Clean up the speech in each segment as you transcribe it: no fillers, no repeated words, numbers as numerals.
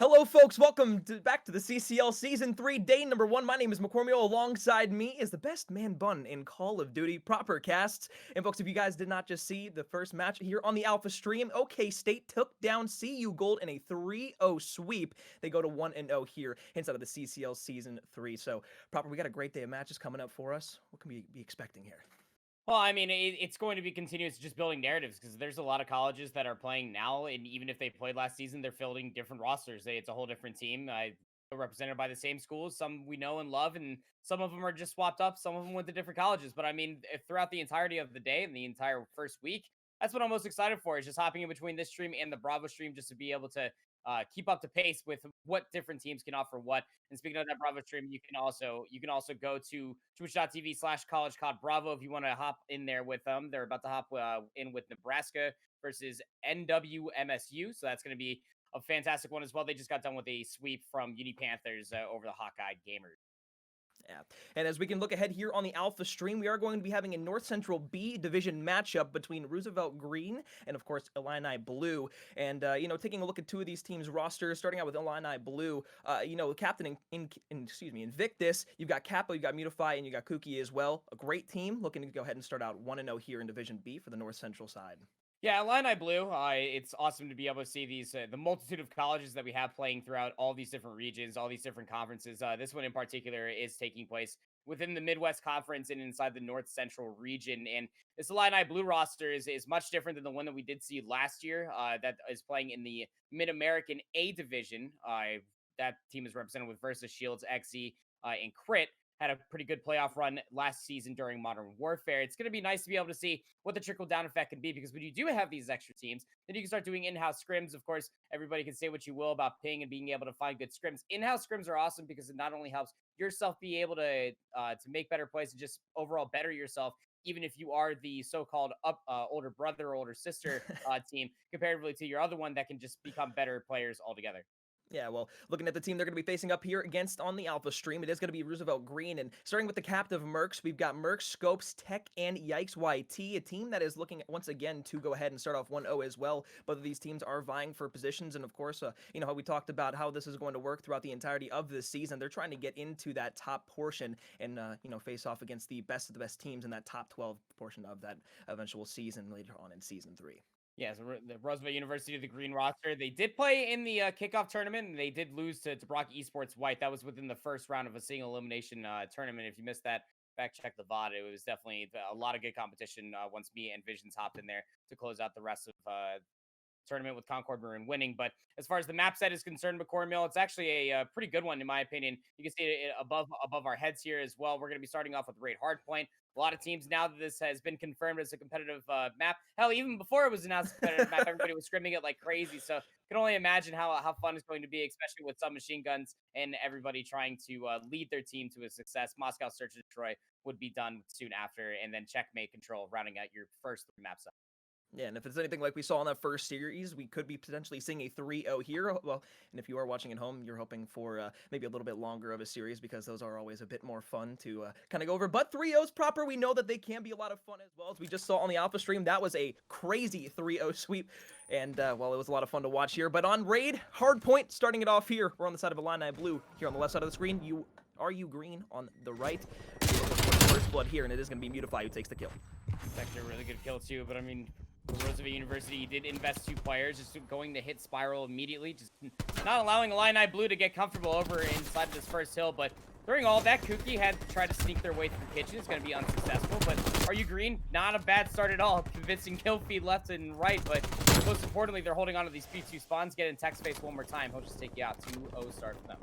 Hello, folks. Back to the CCL Season 3, day number 1. My name is McCormiel. Alongside me is the best man bun in Call of Duty proper casts. And, folks, if you guys did not just see the first match here on the Alpha stream, OK State took down CU Gold in a 3-0 sweep. They go to 1-0 here inside of the CCL Season 3. So, proper, we got a great day of matches coming up for us. What can we be expecting here? Well, I mean, it's going to be continuous just building narratives because there's a lot of colleges that are playing now, and even if they played last season, they're fielding different rosters. It's a whole different team, represented by the same schools. Some we know and love, and some of them are just swapped up. Some of them went to different colleges. But I mean, throughout the entirety of the day and the entire first week, that's what I'm most excited for. Is just hopping in between this stream and the Bravo stream, just to be able to keep up to pace with what different teams can offer what. And speaking of that Bravo stream, you can also go to twitch.tv/collegecod Bravo if you want to hop in there with them. They're about to hop in with Nebraska versus NWMSU, so that's going to be a fantastic one as well. They just got done with a sweep from Uni Panthers over the Hawkeye Gamers. Yeah. And as we can look ahead here on the Alpha stream, we are going to be having a North Central B division matchup between Roosevelt Green and, of course, Illini Blue. And, taking a look at two of these teams' rosters, starting out with Illini Blue, captain Invictus, you've got Kappa, you've got Mutify, and you got Kuki as well. A great team, looking to go ahead and start out 1-0 here in Division B for the North Central side. Yeah, Illini Blue. It's awesome to be able to see these the multitude of colleges that we have playing throughout all these different regions, all these different conferences. This one in particular is taking place within the Midwest Conference and inside the North Central region. And this Illini Blue roster is much different than the one that we did see last year. That is playing in the Mid American A division. That team is represented with Versus Shields, XZ, and Crit. Had a pretty good playoff run last season during Modern Warfare. It's going to be nice to be able to see what the trickle-down effect can be, because when you do have these extra teams, then you can start doing in-house scrims. Of course, everybody can say what you will about ping and being able to find good scrims. In-house scrims are awesome because it not only helps yourself be able to make better plays and just overall better yourself, even if you are the so-called older brother or older sister team, comparatively to your other one that can just become better players altogether. Yeah, well, looking at the team they're going to be facing up here against on the Alpha stream, it is going to be Roosevelt Green. And starting with the captive Mercs, we've got Mercs, Scopes, Tech, and Yikes YT, a team that is looking once again to go ahead and start off 1-0 as well. Both of these teams are vying for positions. And of course, how we talked about how this is going to work throughout the entirety of this season. They're trying to get into that top portion and, face off against the best of the best teams in that top 12 portion of that eventual season later on in Season 3. Yeah, so the Roosevelt University, the green roster, they did play in the kickoff tournament, and they did lose to Brock Esports White. That was within the first round of a single elimination tournament. If you missed that, fact check the VOD. It was definitely a lot of good competition once me and Visions hopped in there to close out the rest of tournament with Concord Maroon winning. But as far as the map set is concerned, McCormill, it's actually a pretty good one in my opinion. You can see it above our heads here as well. We're going to be starting off with Raid Hardpoint. A lot of teams, now that this has been confirmed as a competitive map, hell, even before it was announced as a competitive map, everybody was scrimming it like crazy. So can only imagine how fun it's going to be, especially with some machine guns and everybody trying to lead their team to a success. Moscow Search and Destroy would be done soon after, and then Checkmate Control rounding out your first 3 maps up. Yeah, and if it's anything like we saw in that first series, we could be potentially seeing a 3-0 here. Well, and if you are watching at home, you're hoping for maybe a little bit longer of a series, because those are always a bit more fun to kind of go over. But 3-0s proper, we know that they can be a lot of fun as well. As we just saw on the Alpha stream, that was a crazy 3-0 sweep. And, it was a lot of fun to watch here. But on Raid, Hardpoint, starting it off here. We're on the side of Illini Blue here on the left side of the screen. You green on the right. First blood here, and it is going to be Mutify who takes the kill. It's actually a really good kill, too. But, I mean, Roosevelt University did invest 2 players, just going to hit Spiral immediately, just not allowing Illini Blue to get comfortable over inside of this first hill. But during all that, Kuki had to try to sneak their way through Kitchen. It's going to be unsuccessful, but Are You Green? Not a bad start at all. Convincing kill feed left and right, but most importantly, they're holding on to these P2 spawns. Get in tech space one more time. He'll just take you out. 2-0 start for them.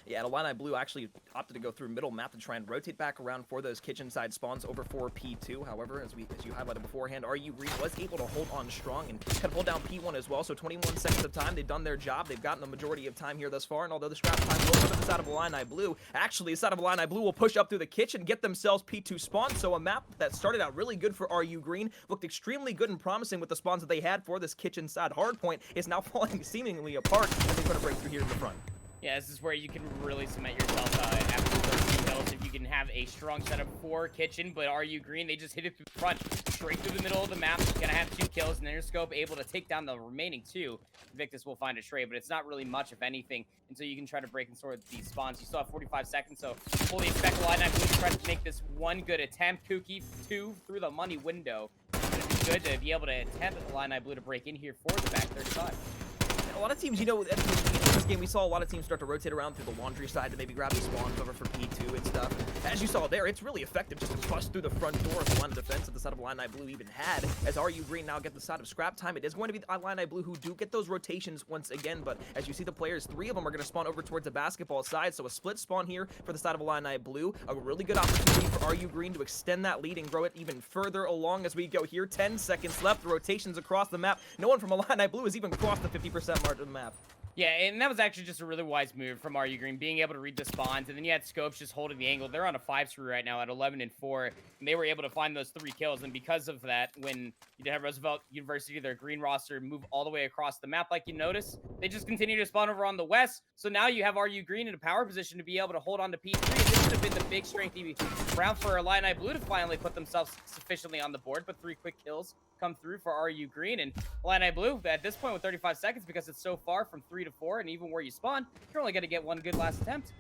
Yeah, Illini Blue actually opted to go through middle map to try and rotate back around for those kitchen side spawns over for P2. However, as you highlighted beforehand, RU Green was able to hold on strong and kind of hold down P1 as well. So 21 seconds of time, they've done their job. They've gotten the majority of time here thus far. And although the strap time will come to the side of Illini Blue, actually the side of Illini Blue will push up through the kitchen, get themselves P2 spawns. So a map that started out really good for RU Green, looked extremely good and promising with the spawns that they had for this kitchen side hardpoint, is now falling seemingly apart as they try to break through here in the front. Yeah, this is where you can really cement yourself after those 2 kills. If you can have a strong setup for Kitchen, but are you green? They just hit it through the front, straight through the middle of the map. Gonna have 2 kills, and Interscope able to take down the remaining 2. Invictus will find a trade, but it's not really much, if anything, until you can try to break and sort these spawns. You still have 45 seconds, so fully expect Illini Blue to try to make this one good attempt. Kuki, 2 through the money window. It's gonna be good to be able to attempt Illini Blue to break in here for the back 35. A lot of teams, you know, at the beginning of this game, we saw a lot of teams start to rotate around through the laundry side to maybe grab the spawn cover for P2 and stuff. As you saw there, it's really effective just to bust through the front door of the line of defense that the side of Illini Blue even had. As RU Green now get the side of scrap time, it is going to be the Illini Blue who do get those rotations once again, but as you see the players, 3 of them are going to spawn over towards the basketball side, so a split spawn here for the side of Illini Blue. A really good opportunity for RU Green to extend that lead and grow it even further along as we go here. 10 seconds left, rotations across the map. No one from Illini Blue has even crossed the 50% mark of the map. Yeah, and that was actually just a really wise move from RU Green, being able to read the spawns, and then you had Scopes just holding the angle. They're on a 5-3 right now at 11-4, and they were able to find those 3 kills, and because of that, when you did have Roosevelt University, their green roster, move all the way across the map like you notice, they just continue to spawn over on the west, so now you have RU Green in a power position to be able to hold on to P3. This would have been the big strengthy round for Illini Blue to finally put themselves sufficiently on the board, but 3 quick kills come through for RU Green, and Illini Blue at this point with 35 seconds, because it's so far from 3-4, and even where you spawn, you're only going to get one good last attempt.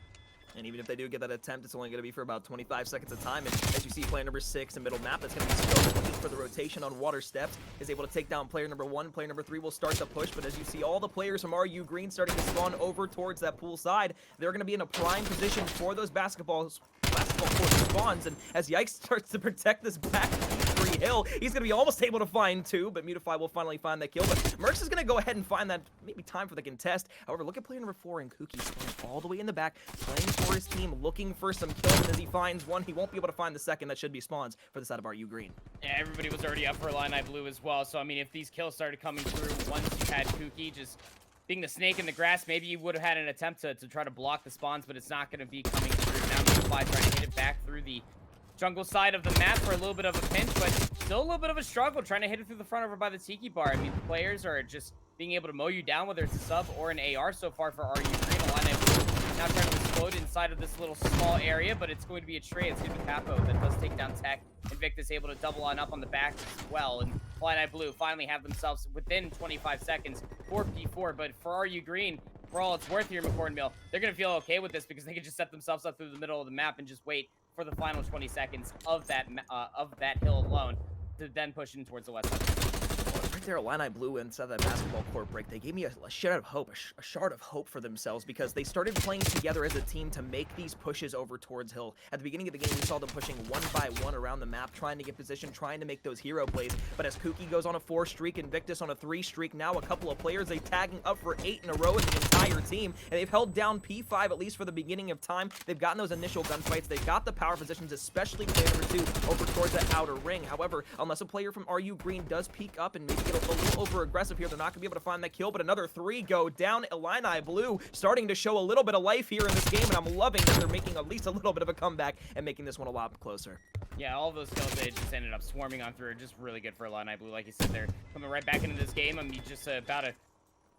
And even if they do get that attempt, it's only going to be for about 25 seconds of time. And as you see, player number 6 in middle map, that's going to be Scope looking for the rotation on water steps, is able to take down player number 1. Player number 3 will start the push, but as you see all the players from RU Green starting to spawn over towards that pool side, they're going to be in a prime position for those basketball court spawns. And as Yikes starts to protect this back P3 hill, he's going to be almost able to find 2, but Mutify will finally find that kill. But Mercs is going to go ahead and find that maybe time for the contest. However, look at player number 4 and Kuki standing all the way in the back, playing for his team, looking for some kills, and as he finds one, he won't be able to find the second. That should be spawns for the side of RU Green. Yeah, everybody was already up for Illini Blue as well, so I mean, if these kills started coming through once you had Kuki just being the snake in the grass, maybe you would have had an attempt to try to block the spawns, but it's not going to be coming through. Now Mutify trying to hit it back through the jungle side of the map for a little bit of a pinch, but still a little bit of a struggle trying to hit it through the front over by the Tiki Bar. I mean, the players are just being able to mow you down, whether it's a sub or an AR so far for RU Green. Illini Blue now trying to explode inside of this little small area, but it's going to be a trade. It's going to be Capo that does take down Tech. Invictus able to double on up on the back as well, and Illini Blue finally have themselves within 25 seconds for P4, but for RU Green, for all it's worth here, McCord Mill, they're going to feel okay with this because they can just set themselves up through the middle of the map and just wait for the final 20 seconds of that hill alone to then push in towards the west side. Right there, Illini Blue inside that basketball court break, they gave me a shard of hope, a shard of hope for themselves because they started playing together as a team to make these pushes over towards hill. At the beginning of the game, we saw them pushing one by one around the map, trying to get position, trying to make those hero plays. But as Kuki goes on a 4 streak, Invictus on a 3 streak, now a couple of players, they tagging up for 8 in a row in the entire team, and they've held down P5 at least for the beginning of time. They've gotten those initial gunfights, they've got the power positions, especially player number 2 over towards that outer ring. However, unless a player from RU Green does peek up and maybe get a little over aggressive here, they're not going to be able to find that kill, but another 3 go down. Illini Blue starting to show a little bit of life here in this game, and I'm loving that they're making at least a little bit of a comeback and making this one a lot closer. Yeah, all those kills they just ended up swarming on through. Just really good for Illini Blue. Like you said, they're coming right back into this game. I mean, just about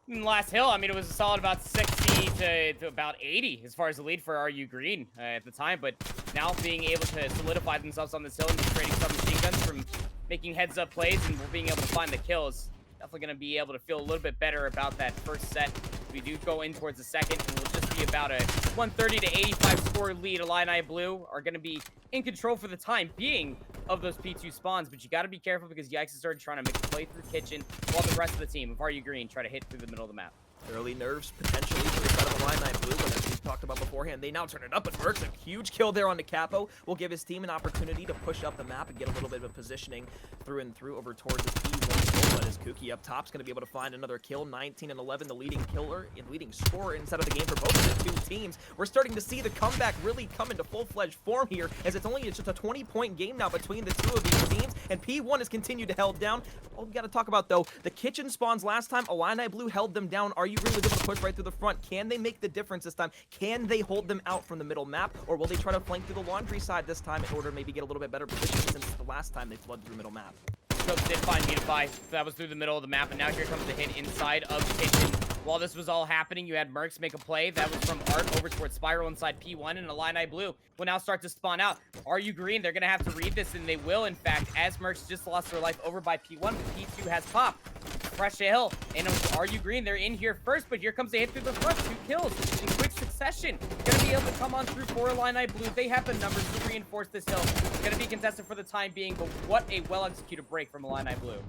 last hill, I mean, it was a solid about 60 to about 80 as far as the lead for RU Green at the time, but now being able to solidify themselves on this hill and just trading submachine guns from making heads-up plays and being able to find the kills, definitely going to be able to feel a little bit better about that first set. We do go in towards the second, and we'll just be about a 130 to 85 score lead. Illini Blue are going to be in control for the time being of those P2 spawns, but you got to be careful because Yikes is already trying to make a play through Kitchen while the rest of the team of RU Green try to hit through the middle of the map. Early nerves potentially for the side of Illini Blue, but as we've talked about beforehand, they now turn it up, and Mercs, a huge kill there on the Capo, will give his team an opportunity to push up the map and get a little bit of a positioning through and through over towards the P1 goal. But as Kuki up top's going to be able to find another kill, 19 and 11, the leading killer and leading scorer inside of the game for both of the 2 teams. We're starting to see the comeback really come into full-fledged form here, as it's only just a 20-point game now between the 2 of these teams, and P1 has continued to held down. All we got to talk about, though, the Kitchen spawns last time, Illini Blue held them down. RU Green was able to push right through the front. Can they make the difference this time? Can they hold them out from the middle map, or will they try to flank through the laundry side this time in order to maybe get a little bit better position since the last time they flooded through middle map? Scopes did find Mutify. That was through the middle of the map, and now here comes the hit inside of Kitchen. While this was all happening, you had Mercs make a play. That was from Art over towards Spiral inside P1, and Illini Blue will now start to spawn out. Are you green? They're going to have to read this, and they will, in fact, as Mercs just lost their life over by P1, but P2 has popped. Fresh hill, and are you green? They're in here first, but here comes a hit through the front. 2 kills in quick succession. Gonna be able to come on through for Illini Blue. They have the numbers to reinforce this hill. It's gonna be contested for the time being, but what a well-executed break from Illini Blue.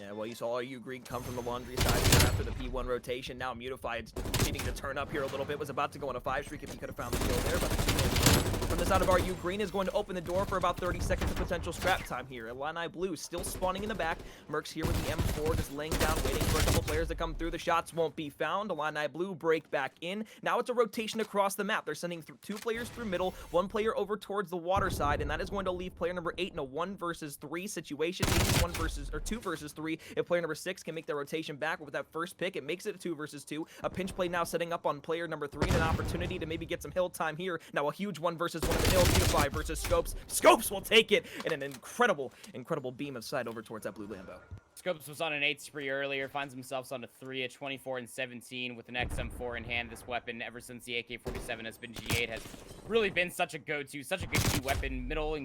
Yeah, well, you saw Are You Green come from the laundry side here after the P1 rotation. Now Mutified needing to turn up here a little bit. Was about to go on a 5 streak if he could have found the kill there, but from the side of Are You Green is going to open the door for about 30 seconds of potential scrap time here. Illini Blue still spawning in the back. Mercs here with the M4 just laying down, waiting for a couple players to come through. The shots won't be found. Illini Blue break back in. Now it's a rotation across the map. They're sending 2 players through middle, 1 player over towards the water side, and that is going to leave player number 8 in a 1 versus 3 situation. Maybe 2 versus 3 if player number 6 can make the rotation back. With that first pick, it makes it a 2 versus 2. A pinch play now setting up on player number 3 and an opportunity to maybe get some hill time here. Now a huge 1 versus 1 in the hill. Unified versus Scopes. Scopes will take it in an incredible beam of sight over towards that blue Lambo. Scopes was on an 8 spree earlier, finds himself on a 3 at 24 and 17 with an XM4 in hand. This weapon, ever since the AK-47 has been G8, has really been such a go-to, such a good key weapon. Middle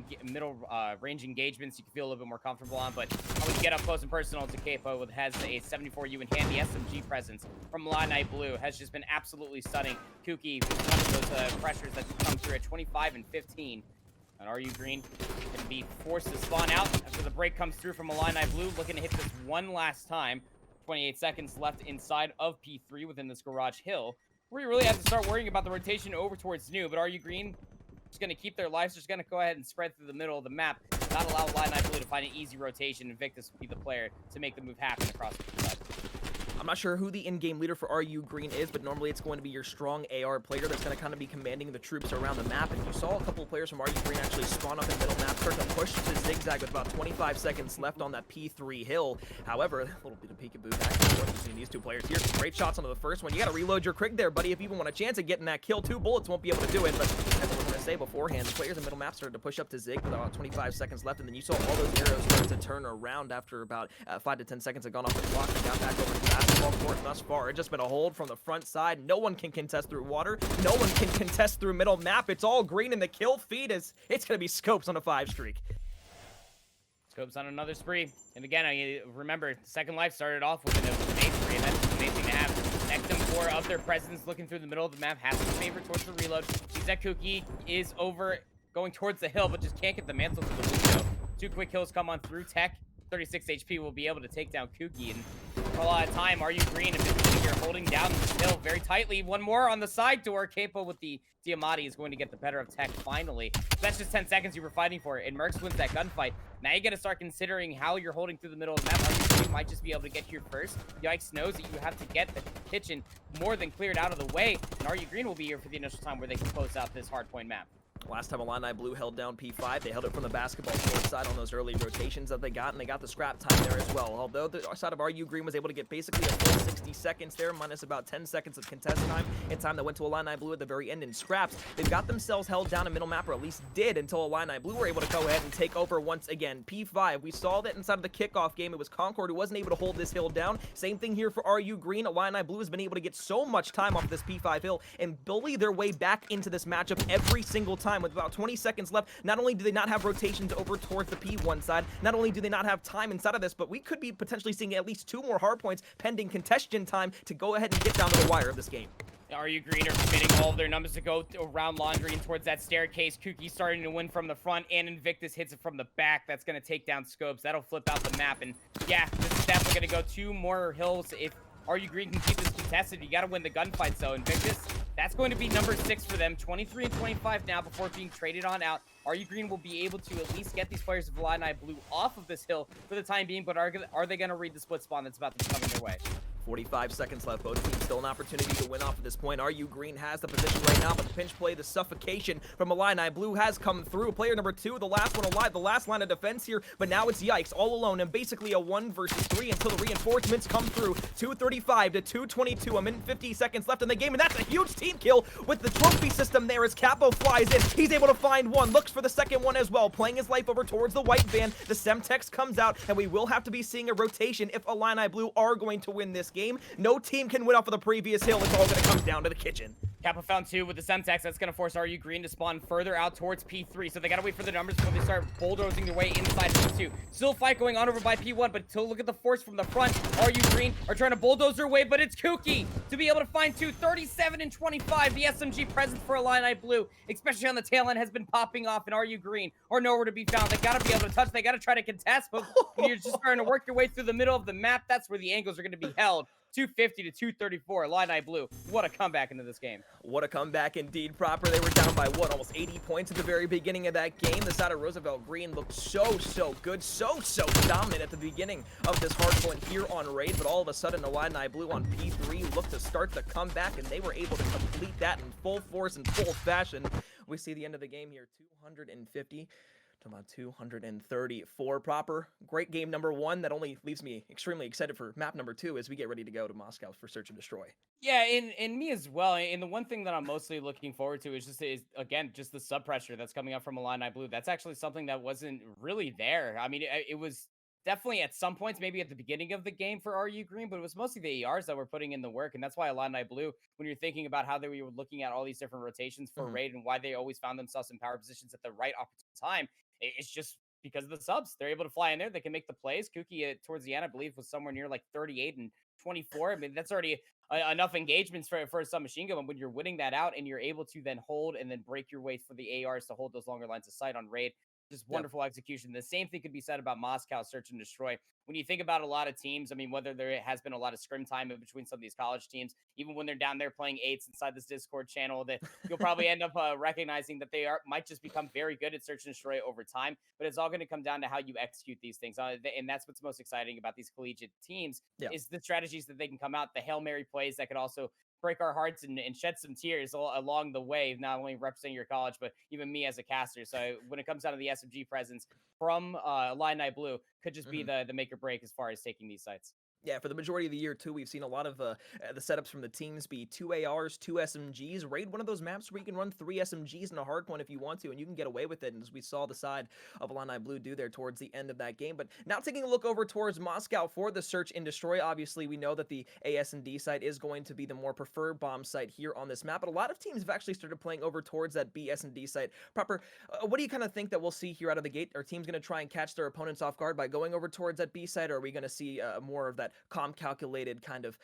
range engagements you can feel a little bit more comfortable on, but when you get up close and personal to Capo, with has a 74U in hand, the SMG presence from Illini Blue has just been absolutely stunning. Kuki, one of those pressures that come through at 25 and 15. And Are You Green can be forced to spawn out after the break comes through from Illini Blue, looking to hit this one last time. 28 seconds left inside of P3 within this garage hill, where you really have to start worrying about the rotation over towards New. But Are You Green just going to keep their lives, just going to go ahead and spread through the middle of the map, not allow Illini Blue to find an easy rotation. Invictus will be the player to make the move happen across the side. I'm not sure who the in-game leader for Are You Green is, but normally it's going to be your strong AR player that's going to kind of be commanding the troops around the map. And you saw a couple of players from Are You Green actually spawn up in middle map, start to push to zigzag with about 25 seconds left on that P3 hill. However, a little bit of peekaboo back between these 2 players here. Some great shots onto the first one. You got to reload your Krig there, buddy, if you even want a chance at getting that kill. 2 bullets won't be able to do it, but as I was going to say beforehand, the players in middle map started to push up to Zig with about 25 seconds left, and then you saw all those arrows start to turn around after about 5 to 10 seconds had gone off the clock and got back over to the basketball court. Thus far, it's just been a hold from the front side. No one can contest through water. No one can contest through middle map. It's all green, and the kill feed is, it's going to be Scopes on a 5 streak. Scopes on another spree. And again, I remember, Second Life started off with an 8 spree, and that's amazing to have. XM4 of their presence looking through the middle of the map, has to favor towards the reload. Sees that Kuki is over, going towards the hill, but just can't get the mantle to the window. 2 quick kills come on through. Tech, 36 HP, will be able to take down Kuki, and for a lot of time, Are You Green and here holding down the hill very tightly. One more on the side door. Capo with the Diamati is going to get the better of Tech finally. That's just 10 seconds you were fighting for, and Mercs wins that gunfight. Now you got to start considering how you're holding through the middle of the map. Are You Green might just be able to get here first. Yikes knows that you have to get the kitchen more than cleared out of the way, and Are You Green will be here for the initial time where they can close out this hardpoint map. Last time Illini Blue held down P5, they held it from the basketball court side on those early rotations that they got, and they got the scrap time there as well. Although the side of Are You Green was able to get basically a full 60 seconds there, minus about 10 seconds of contest time, in time that went to Illini Blue at the very end in scraps. They've got themselves held down in middle map, or at least did, until Illini Blue were able to go ahead and take over once again. P5, we saw that inside of the kickoff game. It was Concord who wasn't able to hold this hill down. Same thing here for Are You Green. Illini Blue has been able to get so much time off this P5 hill and bully their way back into this matchup every single time with about 20 seconds left. Not only do they not have rotations over towards the P1 side, not only do they not have time inside of this, but we could be potentially seeing at least 2 more hard points pending contestation time to go ahead and get down to the wire of this game. Are You Green are committing all of their numbers to go around laundry and towards that staircase. Kuki starting to win from the front, and Invictus hits it from the back. That's going to take down Scopes. That'll flip out the map, and yeah, this is definitely going to go 2 more hills if Are You Green can keep this contested. You got to win the gunfight, so Invictus, that's going to be number 6 for them. 23 and 25 now before being traded on out. Are You Green will be able to at least get these players of Illini Blue off of this hill for the time being, but are they going to read the split spawn that's about to be coming their way? 45 seconds left. Both teams still an opportunity to win off at this point. Are You Green has the position right now, but the pinch play, the suffocation from Illini Blue has come through. Player number 2, the last one alive, the last line of defense here, but now it's Yikes all alone and basically a 1 versus 3 until the reinforcements come through. 235 to 222. A minute 50 seconds left in the game, and that's a huge team kill with the trophy system there as Capo flies in. He's able to find one, looks for the second one as well, playing his life over towards the white van. The Semtex comes out, and we will have to be seeing a rotation if Illini Blue are going to win this game, no team can win off of the previous hill. It's all going to come down to the kitchen. Kappa found 2 with the Semtex. That's going to force RU Green to spawn further out towards P3. So they got to wait for the numbers before they start bulldozing their way inside P2. Still fight going on over by P1, but to look at the force from the front, RU Green are trying to bulldoze their way, but it's Kuki to be able to find 2. 37 and 25. The SMG presence for Illini Blue, especially on the tail end, has been popping off, and RU Green are nowhere to be found. They got to be able to touch. They got to try to contest, but when you're just starting to work your way through the middle of the map, that's where the angles are going to be held. 250 to 234. Illini Blue. What a comeback into this game. What a comeback indeed, proper. They were down by, what, almost 80 points at the very beginning of that game. The side of Roosevelt Green looked so good, so dominant at the beginning of this hardpoint here on Raid, but all of a sudden, Illini Blue on P3 looked to start the comeback, and they were able to complete that in full force and full fashion. We see the end of the game here, 250 to about 234 proper. Great game number 1. That only leaves me extremely excited for map number 2 as we get ready to go to Moscow for Search and Destroy. Yeah, and me as well. And the one thing that I'm mostly looking forward to is again just the sub pressure that's coming up from Illini Blue. That's actually something that wasn't really there. I mean, it was definitely at some points, maybe at the beginning of the game for RU Green, but it was mostly the ARs that were putting in the work, and that's why Illini Blue, when you're thinking about how they were looking at all these different rotations for Raid and why they always found themselves in power positions at the right opportune time, it's just because of the subs. They're able to fly in there. They can make the plays. Kuki towards the end, I believe, was somewhere near like 38 and 24. I mean, that's already enough engagements for a submachine gun. When you're winning that out and you're able to then hold and then break your way for the ARs to hold those longer lines of sight on Raid, just wonderful execution. The same thing could be said about Moscow Search and Destroy. When you think about a lot of teams, I mean, whether there has been a lot of scrim time in between some of these college teams, even when they're down there playing eights inside this Discord channel, that you'll probably end up recognizing that they might just become very good at Search and Destroy over time. But it's all going to come down to how you execute these things, and that's what's most exciting about these collegiate teams is the strategies that they can come out, the Hail Mary plays that could also break our hearts and shed some tears along the way, not only representing your college, but even me as a caster. So when it comes down to the SMG presence from Illini Blue, could just be the make or break as far as taking these sites. Yeah, for the majority of the year, too, we've seen a lot of the setups from the teams be 2 ARs, 2 SMGs. Raid one of those maps where you can run 3 SMGs in a hardpoint if you want to, and you can get away with it, and as we saw the side of Illini Blue do there towards the end of that game. But now taking a look over towards Moscow for the Search and Destroy, obviously we know that the AS&D site is going to be the more preferred bomb site here on this map, but a lot of teams have actually started playing over towards that BS&D site. Proper, what do you kind of think that we'll see here out of the gate? Are teams going to try and catch their opponents off guard by going over towards that B site, or are we going to see more of that calculated kind of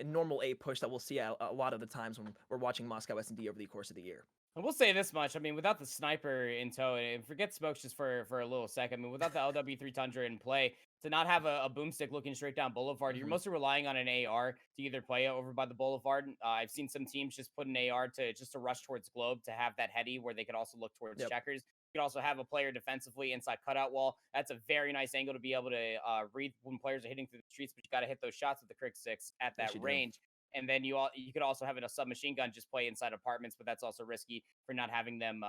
normal A push that we'll see a lot of the times when we're watching Moscow S&D over the course of the year? I will say this much. I mean, without the sniper in tow, and forget smokes just for a little second. I mean, without the LW3 Tundra in play, to not have a boomstick looking straight down Boulevard, you're mostly relying on an AR to either play over by the Boulevard. I've seen some teams just put an AR to rush towards Globe to have that heady where they could also look towards checkers. You could also have a player defensively inside cutout wall. That's a very nice angle to be able to read when players are hitting through the streets, but you got to hit those shots with the Crick 6 at that range. And then you could also have a submachine gun just play inside apartments, but that's also risky for not having them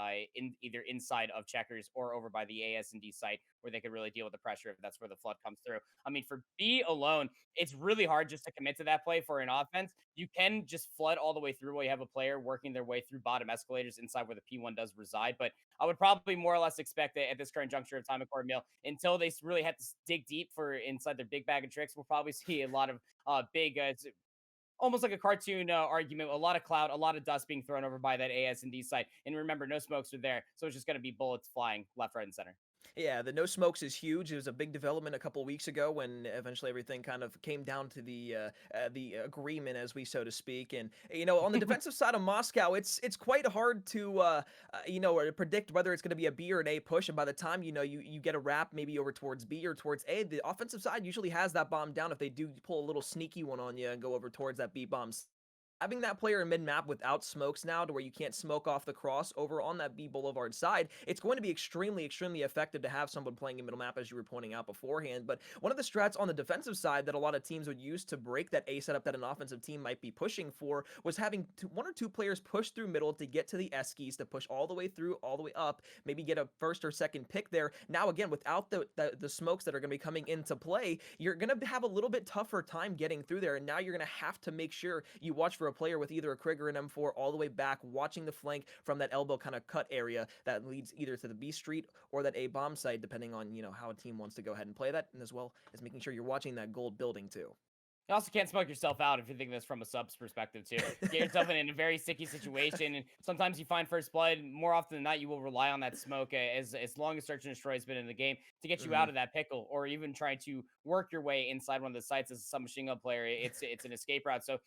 either inside of checkers or over by the AS&D site where they could really deal with the pressure if that's where the flood comes through. I mean, for B alone, it's really hard just to commit to that play for an offense. You can just flood all the way through while you have a player working their way through bottom escalators inside where the P1 does reside. But I would probably more or less expect that at this current juncture of time at Core Mill, until they really have to dig deep for inside their big bag of tricks, we'll probably see a lot of big almost like a cartoon argument, a lot of cloud, a lot of dust being thrown over by that AS&D site. And remember, no smokes are there, so it's just going to be bullets flying left, right, and center. Yeah, the no smokes is huge. It was a big development a couple weeks ago when eventually everything kind of came down to the agreement, as we so to speak. And on the defensive side of Moscow, it's quite hard to predict whether it's going to be a B or an A push. And by the time you get a wrap maybe over towards B or towards A, the offensive side usually has that bomb down if they do pull a little sneaky one on you and go over towards that B bomb. Having that player in mid-map without smokes now to where you can't smoke off the cross over on that B Boulevard side, it's going to be extremely, extremely effective to have someone playing in middle map, as you were pointing out beforehand. But one of the strats on the defensive side that a lot of teams would use to break that A setup that an offensive team might be pushing for was having one or two players push through middle to get to the Eskies, to push all the way through, all the way up, maybe get a first or second pick there. Now, again, without the smokes that are going to be coming into play, you're going to have a little bit tougher time getting through there. And now you're going to have to make sure you watch for a player with either a Krig or an M4 all the way back, watching the flank from that elbow kind of cut area that leads either to the B street or that A bomb site, depending on how a team wants to go ahead and play that, and as well as making sure you're watching that gold building too. You also can't smoke yourself out if you think this from a sub's perspective too. Get yourself in a very sticky situation, and sometimes you find first blood. More often than not, you will rely on that smoke as long as search and destroy has been in the game to get you Hmm. out of that pickle, or even try to work your way inside one of the sites as a submachine gun player. It's an escape route. So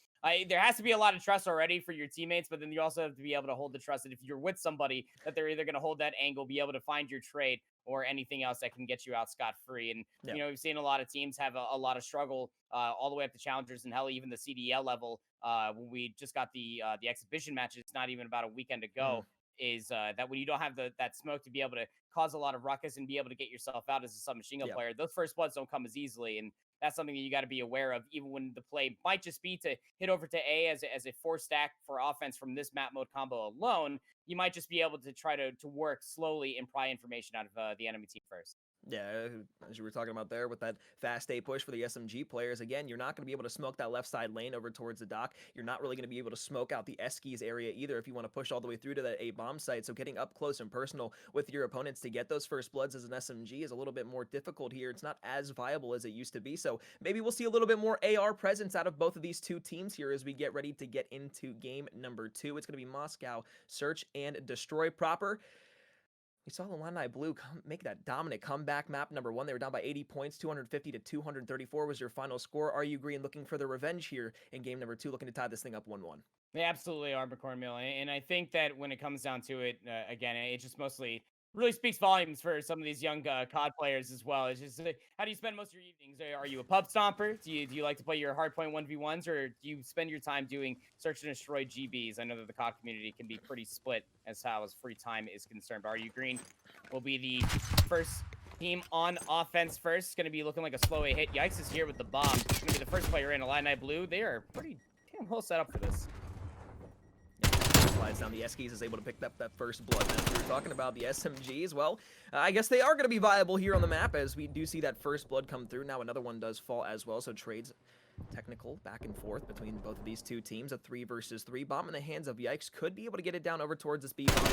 there has to be a lot of trust already for your teammates, but then you also have to be able to hold the trust that if you're with somebody, that they're either going to hold that angle, be able to find your trade, or anything else that can get you out scot free. And Yeah. we've seen a lot of teams have a lot of struggle all the way up to challengers and hell, even the CDL level. When we just got the exhibition matches, not even about a weekend Hmm. ago, is that when you don't have that smoke to be able to cause a lot of ruckus and be able to get yourself out as a submachine gun Yeah. player, those first bloods don't come as easily. And that's something that you got to be aware of, even when the play might just be to hit over to A as a 4 stack for offense from this map mode combo alone. You might just be able to try to work slowly and pry information out of the enemy team first. Yeah, as you were talking about there with that fast A push for the SMG players, again, you're not going to be able to smoke that left side lane over towards the dock. You're not really going to be able to smoke out the Eskies area either if you want to push all the way through to that A bomb site. So getting up close and personal with your opponents to get those first bloods as an SMG is a little bit more difficult here. It's not as viable as it used to be. So maybe we'll see a little bit more AR presence out of both of these two teams here as we get ready to get into game number 2. It's going to be Moscow Search and Destroy proper. We saw the Illini Blue make that dominant comeback. Map number 1, they were down by 80 points. 250 to 234 was your final score. Are you Green looking for the revenge here in game number 2, looking to tie this thing up 1-1? They absolutely are, McCormill. And I think that when it comes down to it, again, it just mostly really speaks volumes for some of these young COD players as well. It's just how do you spend most of your evenings? Are you a pub stomper? Do you like to play your hardpoint 1v1s, or do you spend your time doing search and destroy GBs? I know that the COD community can be pretty split as how as free time is concerned. But Are You Green will be the first team on offense first. It's going to be looking like a slow A hit. Yikes is here with the bomb. It's going to be the first player in. Illini Blue, they are pretty damn well set up for this. Slides down. The Eskies is able to pick up that first blood. And as we were talking about the SMGs, well, I guess they are going to be viable here on the map as we do see that first blood come through. Now another one does fall as well, so trades technical back and forth between both of these two teams. A 3 versus 3 bomb in the hands of Yikes could be able to get it down over towards this B bomb.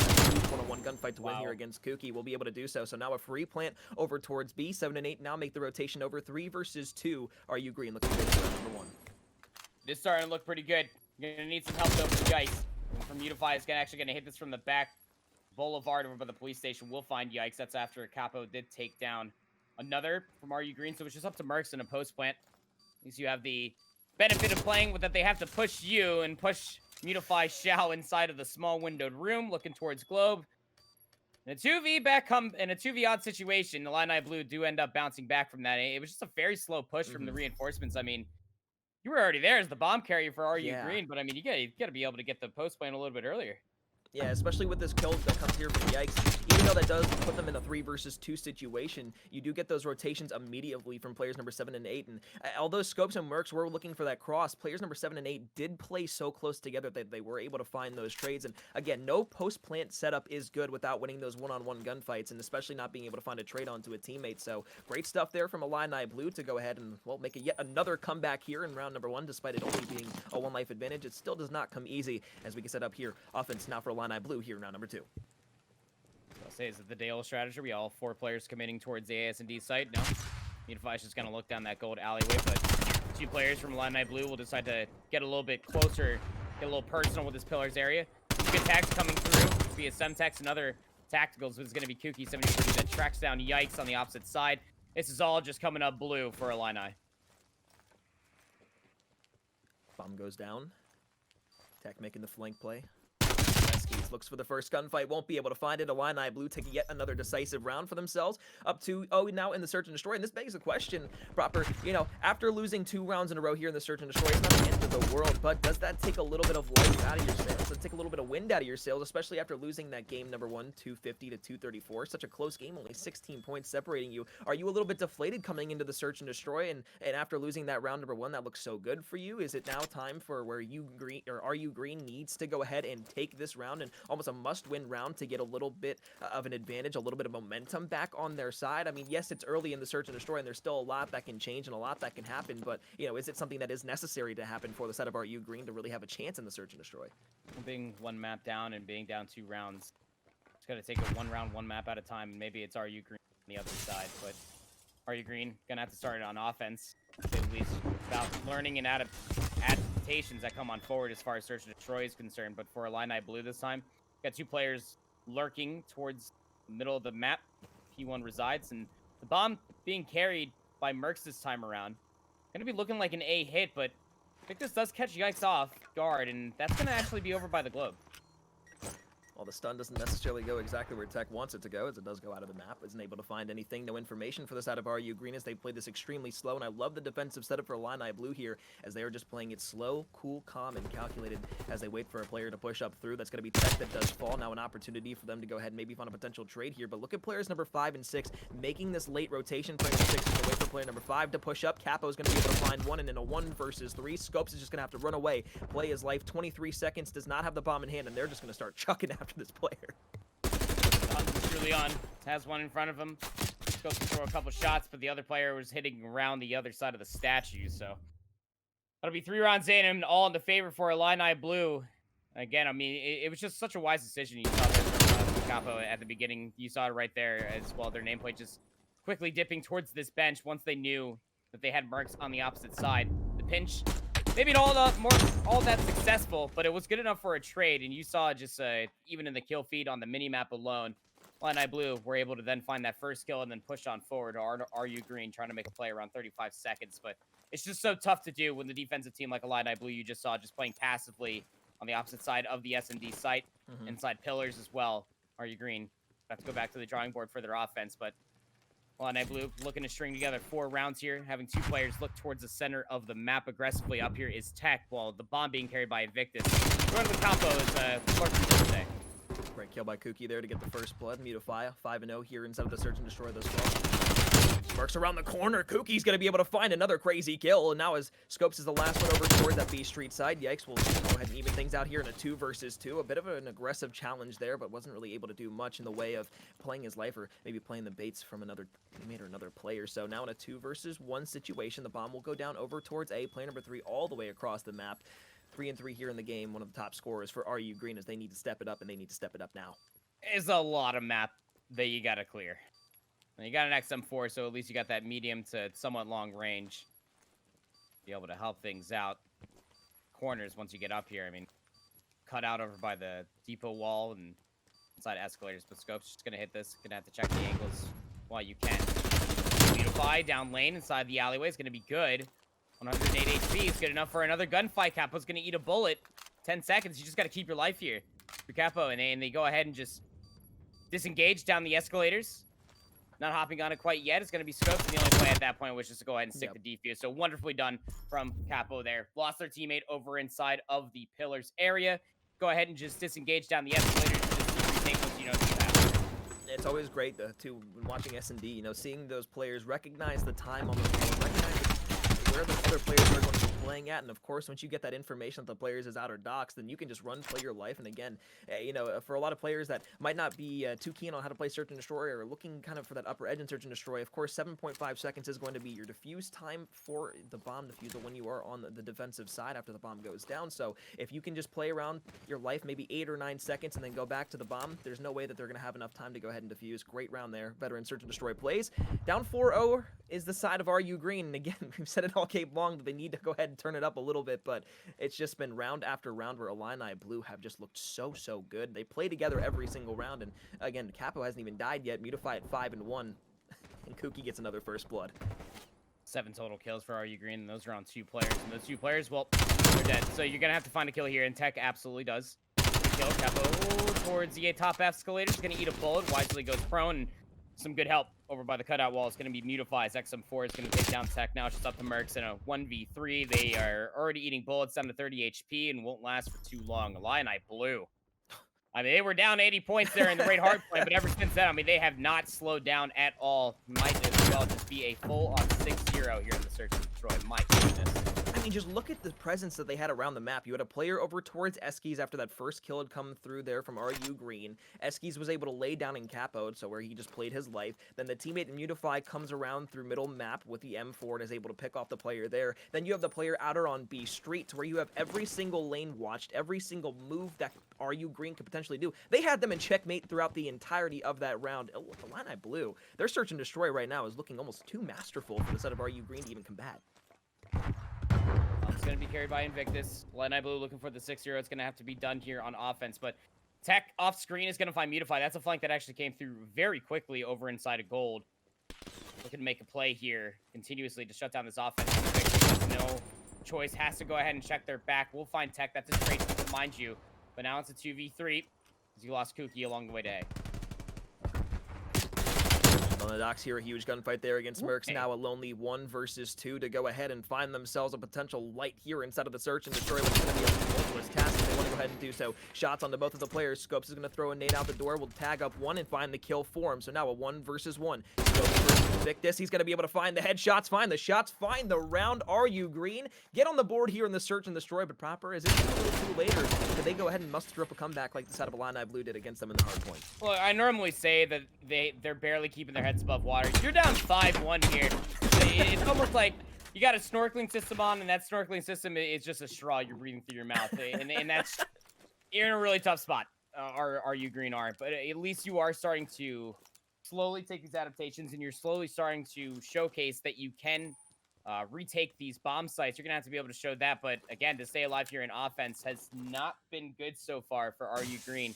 One-on-one gunfight to win here against Kooky. Will be able to do so. So now a free plant over towards B. 7 and 8 now make the rotation over. 3 versus 2. Are you Green looking good for number 1? This is starting to look pretty good. You're gonna need some help though from Yikes. From Unify is actually gonna hit this from the back. Boulevard over by the police station will find Yikes. That's after Capo did take down another from Are You Green. So it's just up to Mercs in a post plant. At least you have the benefit of playing with that they have to push you and push Unify Shao inside of the small windowed room, looking towards Globe. In a 2v in a 2v odd situation, the Illini Blue do end up bouncing back from that. It was just a very slow push from the reinforcements. I mean, you were already there as the bomb carrier for Are You Yeah. Green, but I mean, you gotta be able to get the post plant a little bit earlier. Yeah, especially with this kill that comes here from Yikes. Even though that does put them in a 3 versus 2 situation, you do get those rotations immediately from players number 7 and 8. And although Scopes and Mercs were looking for that cross, players number 7 and 8 did play so close together that they were able to find those trades. And again, no post-plant setup is good without winning those one-on-one gunfights, and especially not being able to find a trade onto a teammate. So great stuff there from Illini Blue to go ahead and, well, make yet another comeback here in round number 1, despite it only being a 1-life advantage. It still does not come easy as we can set up here offense now for Illini Blue here in round number 2. I'll say, is it the Dale strategy? We all 4 players committing towards the AS&D site? No. Unify's just gonna look down that gold alleyway, but 2 players from Illini Blue will decide to get a little bit closer, get a little personal with this pillars area. Some good tags coming through via Semtex and other tacticals. This is gonna be Kooky 73 that tracks down Yikes on the opposite side. This is all just coming up blue for Illini. Bomb goes down. Tech making the flank play. Looks for the first gunfight, won't be able to find it. Illini Blue taking yet another decisive round for themselves, up to, now in the search and destroy. And this begs the question, proper, after losing 2 rounds in a row here in the search and destroy, it's not the end of the world, but does that take a little bit of life out of your sails? Does it take a little bit of wind out of your sails, especially after losing that game number 1, 250 to 234? Such a close game, only 16 points separating you. Are you a little bit deflated coming into the search and destroy, and after losing that round number 1 that looks so good for you? Is it now time for where Are You Green needs to go ahead and take this round and almost a must-win round to get a little bit of an advantage, a little bit of momentum back on their side? I mean, yes, it's early in the search and destroy, and there's still a lot that can change and a lot that can happen, but, is it something that is necessary to happen for the side of Are You Green to really have a chance in the search and destroy? Being 1 map down and being down 2 rounds, it's going to take it 1 round, 1 map at a time, and maybe it's Are You Green on the other side, but Are You Green going to have to start it on offense, to say the least. about learning and adaptations that come on forward as far as Search and Destroy is concerned. But for Illini Blue this time, got two players lurking towards the middle of the map. P1 resides, and the bomb being carried by Mercs this time around. Gonna be looking like an A hit, but Victus does catch Yikes off guard, and that's gonna actually be over by the globe. Well, the stun doesn't necessarily go exactly where Tech wants it to go, as it does go out of the map. Isn't able to find anything, no information for the side of RU Green as they played this extremely slow, and I love the defensive setup for Illini Blue here, as they are just playing it slow, cool, calm, and calculated as they wait for a player to push up through. That's going to be Tech that does fall. Now an opportunity for them to go ahead and maybe find a potential trade here, but look at players number 5 and 6 making this late rotation. Player number 6 is going to wait for player number 5 to push up. Capo is going to be able to find one, and in a 1 versus 3, Scopes is just going to have to run away, play his life. 23 seconds, does not have the bomb in hand, and they're just going to start chucking after this player. Truly on has one in front of him. Goes to throw a couple shots, but the other player was hitting around the other side of the statue. So that'll be 3 rounds in and all in the favor for Illini Blue. Again, I mean, it was just such a wise decision. You saw there from Capo at the beginning. You saw it right there as well. Their nameplate just quickly dipping towards this bench once they knew that they had Mercs on the opposite side. The pinch, maybe not all that successful, but it was good enough for a trade. And you saw just even in the kill feed on the mini map alone, Illini Blue were able to then find that first kill and then push on forward to RU Green, trying to make a play around 35 seconds. But it's just so tough to do when the defensive team like Illini Blue you just saw just playing passively on the opposite side of the S&D site, inside pillars as well. RU Green have to go back to the drawing board for their offense, but Illini Blue looking to string together 4 rounds here, having 2 players look towards the center of the map aggressively. Up here is Tech, while the bomb being carried by Invictus. Going with Campo is lurking today. Great kill by Kuki there to get the first blood. Mutify 5-0 here inside of the Search and Destroy those 12. Mercs around the corner. Kuki's going to be able to find another crazy kill. And now as Scopes is the last one over towards that B Street side. Yikes will go ahead and even things out here in a 2 versus 2. A bit of an aggressive challenge there, but wasn't really able to do much in the way of playing his life or maybe playing the baits from another teammate or another player. So now in a 2 versus 1 situation, the bomb will go down over towards A, player number 3 all the way across the map. 3 and 3 here in the game, one of the top scorers for RU Green as they need to step it up, and they need to step it up now. It's a lot of map that you got to clear. And you got an XM4, so at least you got that medium to somewhat long range. Be able to help things out. Corners, once you get up here, I mean, cut out over by the depot wall and inside escalators, but Scope's just going to hit this. Going to have to check the angles while you can. Beautify down lane inside the alleyway is going to be good. 108 HP is good enough for another gunfight. Capo's going to eat a bullet. 10 seconds. You just got to keep your life here for Capo. And they go ahead and just disengage down the escalators. Not hopping on it quite yet. It's going to be Scopes. And the only play at that point was just to go ahead and stick the defuse. So wonderfully done from Capo there. Lost their teammate over inside of the pillars area. Go ahead and just disengage down the escalators. Just retake once you know what's happening. It's always great, too, when watching S&D, you know, seeing those players recognize the time on the field, recognize where the other players are going to be playing at, and of course, once you get that information that the players is out or docks, then you can just run, play your life, and again, you know, for a lot of players that might not be too keen on how to play Search and Destroy or looking kind of for that upper edge in Search and Destroy, of course, 7.5 seconds is going to be your defuse time for the bomb defusal when you are on the defensive side after the bomb goes down, so if you can just play around your life maybe 8 or 9 seconds and then go back to the bomb, there's no way that they're going to have enough time to go ahead and defuse. Great round there. Veteran Search and Destroy plays. Down 4-0 is the side of RU Green, and again, we've said it all game long that they need to go ahead and turn it up a little bit, but it's just been round after round where Illini Blue have just looked so good. They play together every single round, and again, Capo hasn't even died yet. Mutify at 5-1, and Kuki gets another first blood. 7 total kills for RU Green, and those are on 2 players, and those 2 players, well, they're dead. So you're gonna have to find a kill here, and Tech absolutely does. Kill Capo towards the top escalator. He's gonna eat a bullet. Wisely goes prone. And some good help over by the cutout wall. It's going to be Mutify's XM4 is going to take down Tech. Now it's just up to Mercs in a 1v3. They are already eating bullets down to 30 HP and won't last for too long. Illini Blue. I mean, they were down 80 points there in the Great Hard Point, but ever since then, I mean, they have not slowed down at all. Might as well just be a full-on 6-0 here in the Search and Destroy. My goodness. I mean, just look at the presence that they had around the map. You had a player over towards Eskies after that first kill had come through there from RU Green. Eskies was able to lay down in Capo, so where he just played his life. Then the teammate in Mutify comes around through middle map with the M4 and is able to pick off the player there. Then you have the player outer on B Street, to where you have every single lane watched, every single move that RU Green could potentially do. They had them in checkmate throughout the entirety of that round. Illini Blue, their Search and Destroy right now is looking almost too masterful for the set of RU Green to even combat. It's going to be carried by Invictus. Lenai Blue looking for the 6-0. It's going to have to be done here on offense. But Tech off screen is going to find Mutify. That's a flank that actually came through very quickly over inside of Gold. Looking to make a play here continuously to shut down this offense. Invictus has no choice. Has to go ahead and check their back. We'll find Tech. That's a trade, mind you. But now it's a 2v3 as you lost Kuki along the way to A. On the docks here, a huge gunfight there against Mercs. Okay. Now a lonely 1 versus 2 to go ahead and find themselves a potential light here inside of the search and destroy, which is going to be a multiple task if they want to go ahead and do so. Shots onto both of the players. Scopes is going to throw a nade out the door. Will tag up one and find the kill for him. So now a 1 versus 1. Scopes versus Invictus. He's going to be able to find the headshots, find the shots, find the round. Are you green? Get on the board here in the search and destroy, but proper, is it a little too late, or did they go ahead and muster up a comeback like the side of Illini Blue did against them in the hard point? Well, I normally say that they're barely keeping their heads above water. You're down 5-1 here. It's almost like you got a snorkeling system on, and that snorkeling system is just a straw you're breathing through your mouth, and that's you're in a really tough spot. Are you green? Are but at least you are starting to slowly take these adaptations, and you're slowly starting to showcase that you can retake these bomb sites. You're gonna have to be able to show that, but again, to stay alive here in offense has not been good so far for RU Green.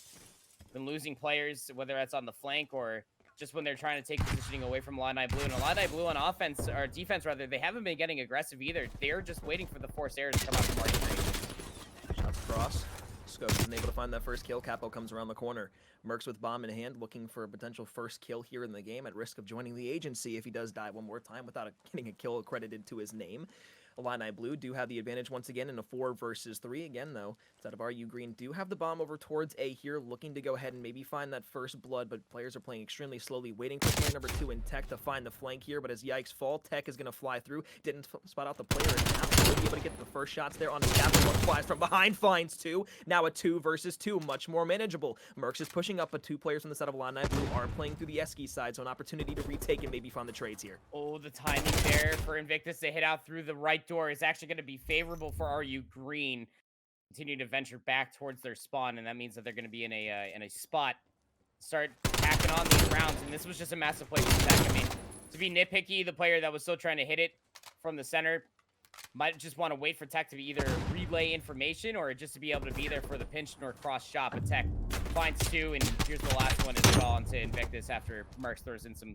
Been losing players, whether that's on the flank or just when they're trying to take positioning away from Illini Blue. And Illini Blue on offense, or defense rather, they haven't been getting aggressive either. They're just waiting for the forced errors to come out from RU Green. Shots across. Scopes isn't able to find that first kill. Capo comes around the corner. Mercs with bomb in hand, looking for a potential first kill here in the game, at risk of joining the agency if he does die one more time without getting a kill accredited to his name. Illini Blue do have the advantage once again in a 4 versus 3. Again, though, instead of RU Green do have the bomb over towards A here, looking to go ahead and maybe find that first blood, but players are playing extremely slowly, waiting for player number 2 in Tech to find the flank here, but as Yikes fall, Tech is going to fly through. Didn't spot out the player, and now will be able to get the first shots there on the cap. One flies from behind, finds 2. Now a 2 versus 2, much more manageable. Mercs is pushing up, but 2 players on the side of Illini Blue are playing through the Eski side, so an opportunity to retake and maybe find the trades here. Oh, the timing there for Invictus to hit out through the right door is actually going to be favorable for RU Green. Continue to venture back towards their spawn, and that means that they're going to be in a spot. Start hacking on these rounds, and this was just a massive play from Tech. I mean, to be nitpicky, the player that was still trying to hit it from the center might just want to wait for Tech to be either relay information or just to be able to be there for the pinch nor cross shot. But Tech finds 2, and here's the last one as well onto Invictus after Mercs throws in some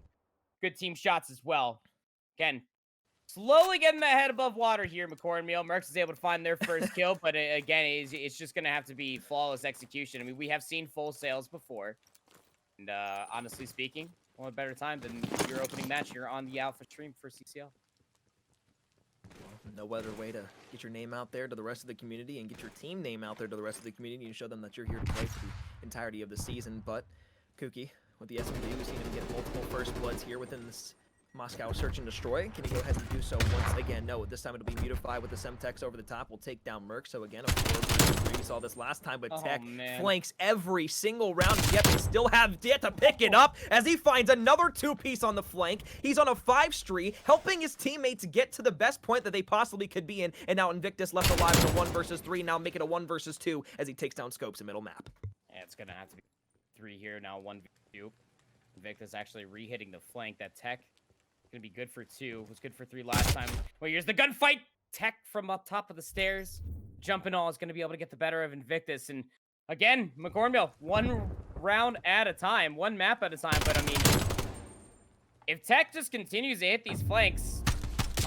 good team shots as well. Again, slowly getting that head above water here, McCornmeal. Mercs is able to find their first kill, but again, it's just going to have to be flawless execution. I mean, we have seen full sales before. And honestly speaking, what better time than your opening match here on the Alpha stream for CCL. No other way to get your name out there to the rest of the community and get your team name out there to the rest of the community and show them that you're here to play for the entirety of the season. But Kuki, with the SMD, we've seen him get multiple first bloods here within this Moscow search and destroy. Can he go ahead and do so once again? No, this time it'll be Mutify with the Semtex over the top. We'll take down Merc. So again, of course, we saw this last time, but Tech flanks every single round. Yet they still have yet to pick it up as he finds another 2-piece on the flank. He's on a 5-3, helping his teammates get to the best point that they possibly could be in. And now Invictus left alive in a 1 versus 3. Now make it a 1 versus 2 as he takes down Scopes in middle map. Yeah, it's going to have to be 3 here now, 1v2. Invictus actually re-hitting the flank. That Tech gonna be good for 2. Was good for 3 last time. Well, here's the gunfight. Tech from up top of the stairs, jumping all is gonna be able to get the better of Invictus. And again, McCornville, 1 round at a time, 1 map at a time. But I mean, if Tech just continues to hit these flanks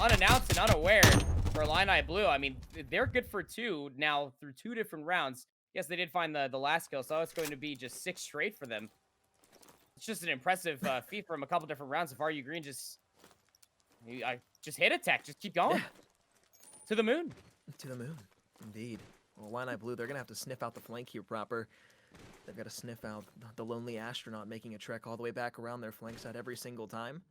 unannounced and unaware for Illini Blue, I mean, they're good for 2 now through 2 different rounds. Yes, they did find the last kill, so it's going to be just 6 straight for them. It's just an impressive feat from a couple different rounds. If RU Green just hit a Tech. Just keep going. Yeah. To the moon. To the moon. Indeed. Well, Illini Blue, they're going to have to sniff out the flank here proper. They've got to sniff out the lonely astronaut making a trek all the way back around their flank side every single time.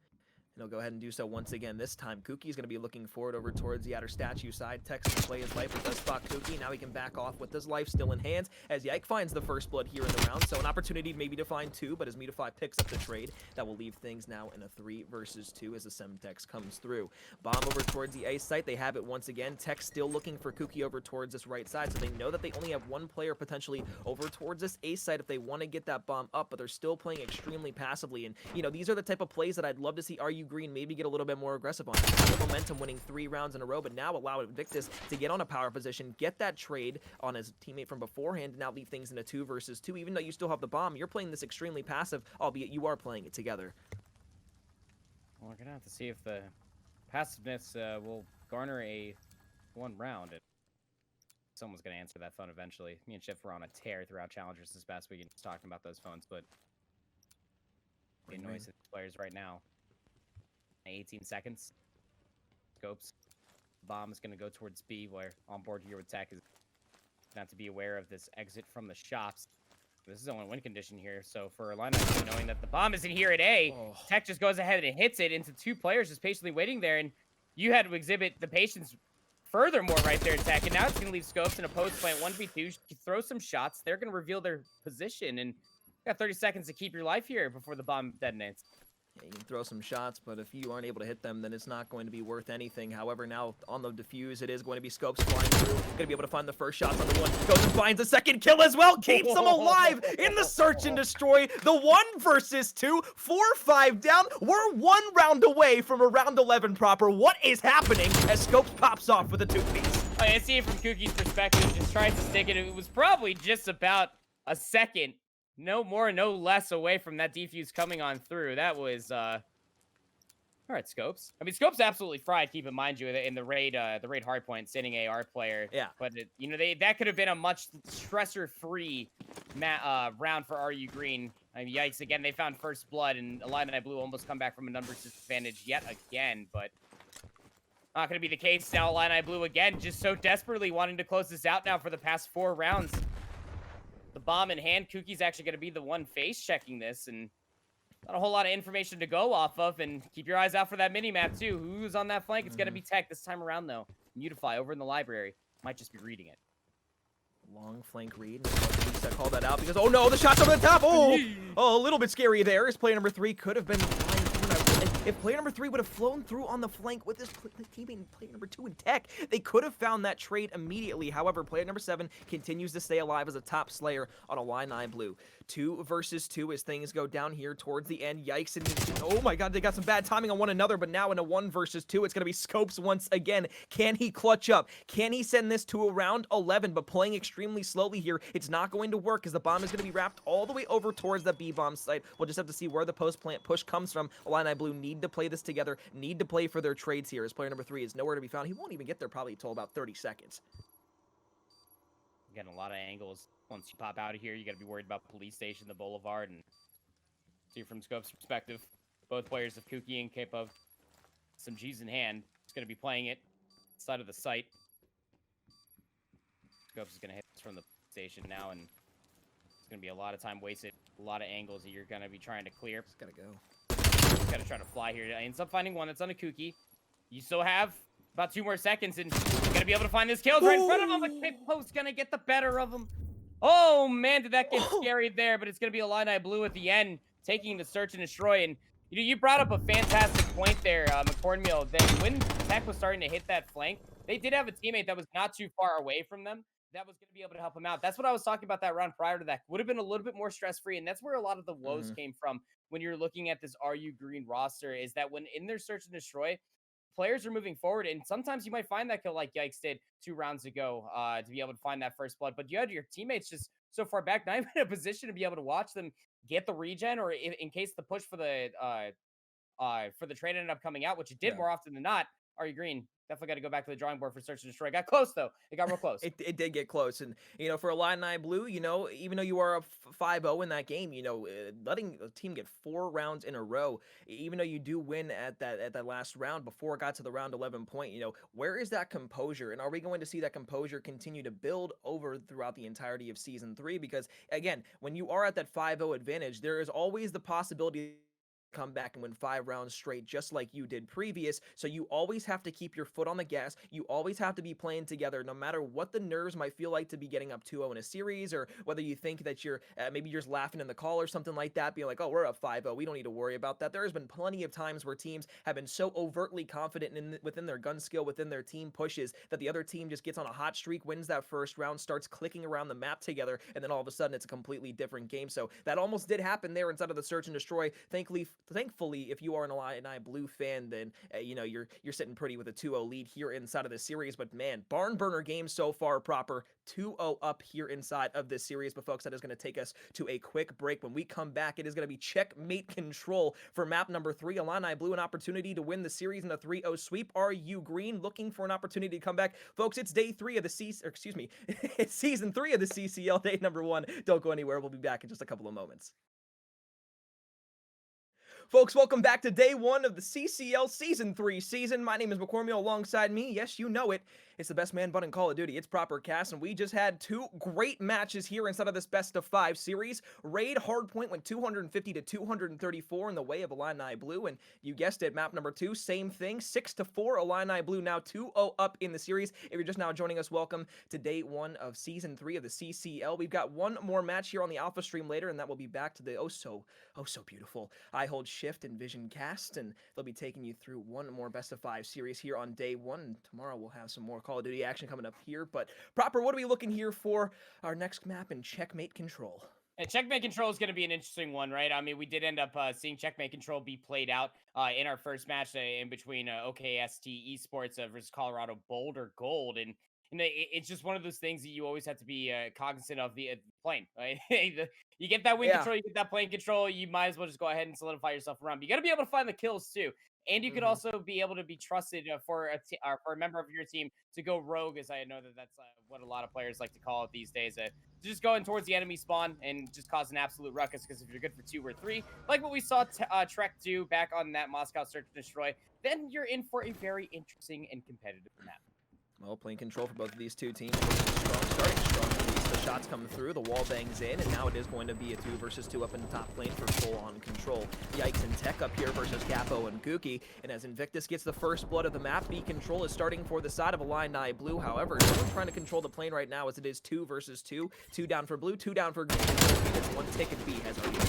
And he'll go ahead and do so once again this time. Kuki's going to be looking forward over towards the outer statue side. Tech's going to play his life with the spot Kuki. Now he can back off with his life still in hand as Yike finds the first blood here in the round. So an opportunity maybe to find 2, but as Mutify picks up the trade, that will leave things now in a 3 versus 2 as the Semtex comes through. Bomb over towards the A site. They have it once again. Tech still looking for Kuki over towards this right side. So they know that they only have 1 player potentially over towards this A site if they want to get that bomb up, but they're still playing extremely passively. And, you know, these are the type of plays that I'd love to see RU RU Green maybe get a little bit more aggressive on it. Have the momentum winning 3 rounds in a row, but now allow Invictus to get on a power position, get that trade on his teammate from beforehand, and now leave things in a 2 versus 2. Even though you still have the bomb, you're playing this extremely passive, albeit you are playing it together. Well, we're going to have to see if the passiveness will garner a 1 round. Someone's going to answer that phone eventually. Me and Shift were on a tear throughout Challengers this past weekend just talking about those phones, but the noise of the players right now. 18 seconds. Scopes. Bomb is going to go towards B, where on board here with Tech is not to be aware of this exit from the shops. This is only win condition here, so for Lineup, knowing that the bomb isn't here at A, Tech just goes ahead and hits it into 2 players just patiently waiting there, and you had to exhibit the patience furthermore right there, Tech, and now it's going to leave Scopes in a post plant 1v2, throw some shots, they're going to reveal their position, and you got 30 seconds to keep your life here before the bomb detonates. Yeah, you can throw some shots, but if you aren't able to hit them, then it's not going to be worth anything. However, now on the defuse, it is going to be Scopes flying through. Going to be able to find the first shots on the one. Goes and finds a second kill as well. Keeps them alive in the search and destroy. The 1 versus 2. 4-5 down. We're 1 round away from a round 11 proper. What is happening as Scopes pops off with a 2-piece? I see it from Kookie's perspective. Just tries to stick it. It was probably just about a second. No more, no less away from that defuse coming on through. That was, all right, Scopes. I mean, Scopes absolutely fried, keep in mind you, in the raid hardpoint, sending AR player. Yeah. But, you know, that could have been a much stressor-free round for RU Green. I mean, yikes, again, they found first blood, and Illini Blue almost come back from a numbers disadvantage yet again, but not going to be the case now. Illini Blue, again, just so desperately wanting to close this out now for the past 4 rounds. The bomb in hand, Kookie's actually going to be the one face checking this, and not a whole lot of information to go off of, and keep your eyes out for that mini-map, too. Who's on that flank? It's going to be Tech this time around, though. Mutify over in the library. Might just be reading it. Long flank read. I call that out because, oh no, the shot's over the top. Oh, a little bit scary there as player number 3 could have been if player number 3 would have flown through on the flank with his teammate and player number 2 in Tech, they could have found that trade immediately. However, player number 7 continues to stay alive as a top slayer on Illini Blue. 2 versus 2 as things go down here towards the end. Yikes. And oh my god, they got some bad timing on one another, but now in a 1 versus 2, it's going to be Scopes once again. Can he clutch up? Can he send this to a round 11, but playing extremely slowly here? It's not going to work as the bomb is going to be wrapped all the way over towards the B-bomb site. We'll just have to see where the post-plant push comes from. Illini Blue need to play this together, need to play for their trades here as player number 3 is nowhere to be found. He won't even get there probably until about 30 seconds. Getting a lot of angles. Once you pop out of here, you got to be worried about police station, the boulevard, and see from Scope's perspective, both players of Kookie and K-Pub, some G's in hand. He's going to be playing it side of the site. Scopes is going to hit this from the station now, and it's going to be a lot of time wasted, a lot of angles that you're going to be trying to clear. Just gotta go. Just got to try to fly here. Ends up finding one that's on a Kookie. You still have about 2 more seconds, and you're gonna be able to find this kill right in front of him. But K-Pop's gonna get the better of him. Oh man, did that get scary there? But it's gonna be Illini Blue at the end, taking the search and destroy. And you brought up a fantastic point there, McCornmeal. That when Tech was starting to hit that flank, they did have a teammate that was not too far away from them that was going to be able to help him out. That's what I was talking about that round prior to that. Would have been a little bit more stress-free, and that's where a lot of the woes came from when you're looking at this RU Green roster, is that when in their search and destroy, players are moving forward, and sometimes you might find that kill like Yikes did 2 rounds ago to be able to find that first blood, but you had your teammates just so far back, not even in a position to be able to watch them get the regen, or in case the push for the trade ended up coming out, which it did more often than not. RU Green definitely got to go back to the drawing board for search and destroy. Got close though. It got real close. It did get close, and for Illini Blue, even though you are a 5-0 in that game, letting a team get 4 rounds in a row, even though you do win at that last round before it got to the round 11 point, where is that composure, and are we going to see that composure continue to build over throughout the entirety of season 3? Because again, when you are at that 5-0 advantage, there is always the possibility come back and win 5 rounds straight just like you did previous. So you always have to keep your foot on the gas. You always have to be playing together no matter what the nerves might feel like to be getting up 2-0 in a series, or whether you think that you're maybe you're just laughing in the call or something like that, being like, oh, we're up 5-0, we don't need to worry about that. There has been plenty of times where teams have been so overtly confident within their gun skill, within their team pushes, that the other team just gets on a hot streak, wins that first round, starts clicking around the map together, and then all of a sudden it's a completely different game. So that almost did happen there inside of the search and destroy. Thankfully thankfully, if you are an Illini Blue fan, then you know you're sitting pretty with a 2-0 lead here inside of the series. But man, barn burner game so far, proper 2-0 up here inside of this series. But folks, that is going to take us to a quick break. When we come back, it is going to be checkmate control for map number 3. Illini Blue, an opportunity to win the series in a 3-0 sweep. Are you green looking for an opportunity to come back, folks? It's day 3 of the it's season 3 of the CCL, day number 1. Don't go anywhere. We'll be back in just a couple of moments. Folks, welcome back to day 1 of the CCL Season 3 season. My name is McCormiel. Alongside me, yes, you know it, it's the best man bun in Call of Duty. It's Proper Cast, and we just had 2 great matches here inside of this best of 5 series. Raid Hardpoint went 250 to 234 in the way of Illini Blue, and you guessed it, map number 2, same thing, 6-4 Illini Blue, now 2-0 up in the series. If you're just now joining us, welcome to day 1 of Season 3 of the CCL. We've got one more match here on the Alpha stream later, and that will be back to the oh so beautiful I Hold Shift and Vision cast, and they'll be taking you through one more best of 5 series here on day 1, and tomorrow we'll have some more Call of Duty action coming up here. But Proper, what are we looking here for our next map in checkmate control? And checkmate control is going to be an interesting one, right? I mean, we did end up seeing checkmate control be played out in our first match in between OKST Esports versus Colorado Boulder Gold, and it's just one of those things that you always have to be cognizant of the plane. Right? You get that wing control, you get that plane control, you might as well just go ahead and solidify yourself around. But you got to be able to find the kills too. And you could also be able to be trusted for a member of your team to go rogue, as I know that's what a lot of players like to call it these days. Just going towards the enemy spawn and just cause an absolute ruckus, because if you're good for 2 or 3, like what we saw Trek do back on that Moscow Search and Destroy, then you're in for a very interesting and competitive map. Well, playing control for both of these two teams. Strong starting strong. At least the shots come through, the wall bangs in, and now it is going to be a 2 versus 2 up in the top lane for full-on control. Yikes and Tech up here versus Capo and Gookie, and as Invictus gets the first blood of the map, B control is starting for the side of Illini Blue. However, no one's trying to control the plane right now, as it is 2 versus 2. 2 down for Blue, 2 down for Green. It's 1 ticket B has already been.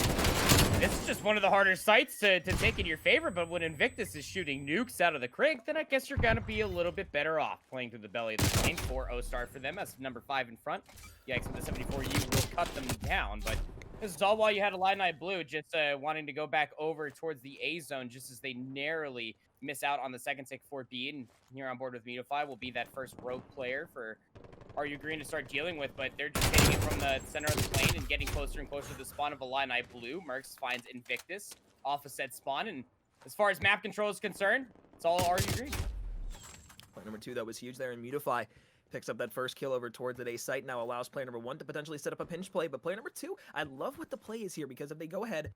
This is just one of the harder sites to take in your favor, but when Invictus is shooting nukes out of the crank, then I guess you're going to be a little bit better off playing through the belly of the plane. 4-0 start for them. That's number 5 in front. Yikes, with the 74U will cut them down, but this is all while you had Illini Blue just wanting to go back over towards the A zone, just as they narrowly miss out on the second tick for B. And here on board with Mutify will be that first rogue player for Are You Green to start dealing with, but they're just hitting it from the center of the plane and getting closer and closer to the spawn of Illini Blue. Mercs finds Invictus off a said spawn, and as far as map control is concerned, it's all Are You Green. Player number 2, that was huge there, and Mutify picks up that first kill over towards that A site, now allows player number 1 to potentially set up a pinch play, but player number 2, I love what the play is here, because if they go ahead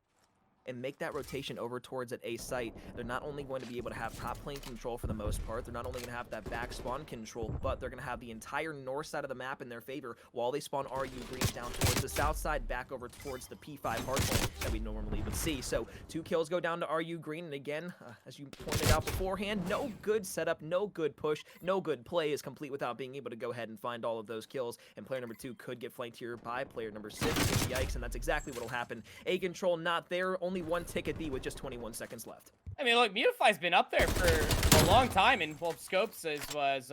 and make that rotation over towards that A site, they're not only going to be able to have top lane control for the most part, they're not only going to have that back spawn control, but they're going to have the entire north side of the map in their favor while they spawn RU Green down towards the south side, back over towards the P5 hardpoint that we normally would see. So 2 kills go down to RU Green, and again, as you pointed out beforehand, no good setup, no good push, no good play is complete without being able to go ahead and find all of those kills, and player number 2 could get flanked here by player number 6. Yikes, and that's exactly what will happen. A control not there, only 1 ticket B with just 21 seconds left. I mean, look, Mutify's been up there for a long time, and both Scopes was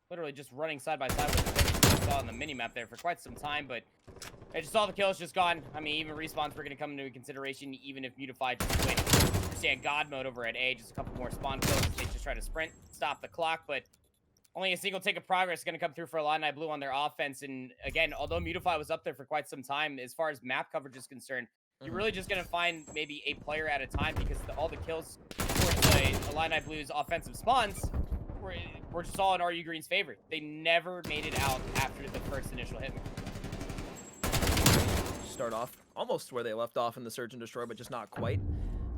literally just running side by side with what we saw on the mini-map there for quite some time, but I just saw the kills just gone. I mean, even respawns were going to come into consideration, even if Mutify just went to God mode over at A, just a couple more spawn kills. They just try to sprint, stop the clock, but only a single tick of progress is going to come through for Illini Blue on their offense. And again, although Mutify was up there for quite some time, as far as map coverage is concerned, you're really just going to find maybe a player at a time, because all the kills towards the Illini Blue's offensive spawns were just all in RU Green's favor. They never made it out after the first initial hit. Start off almost where they left off in the Search and Destroy, but just not quite.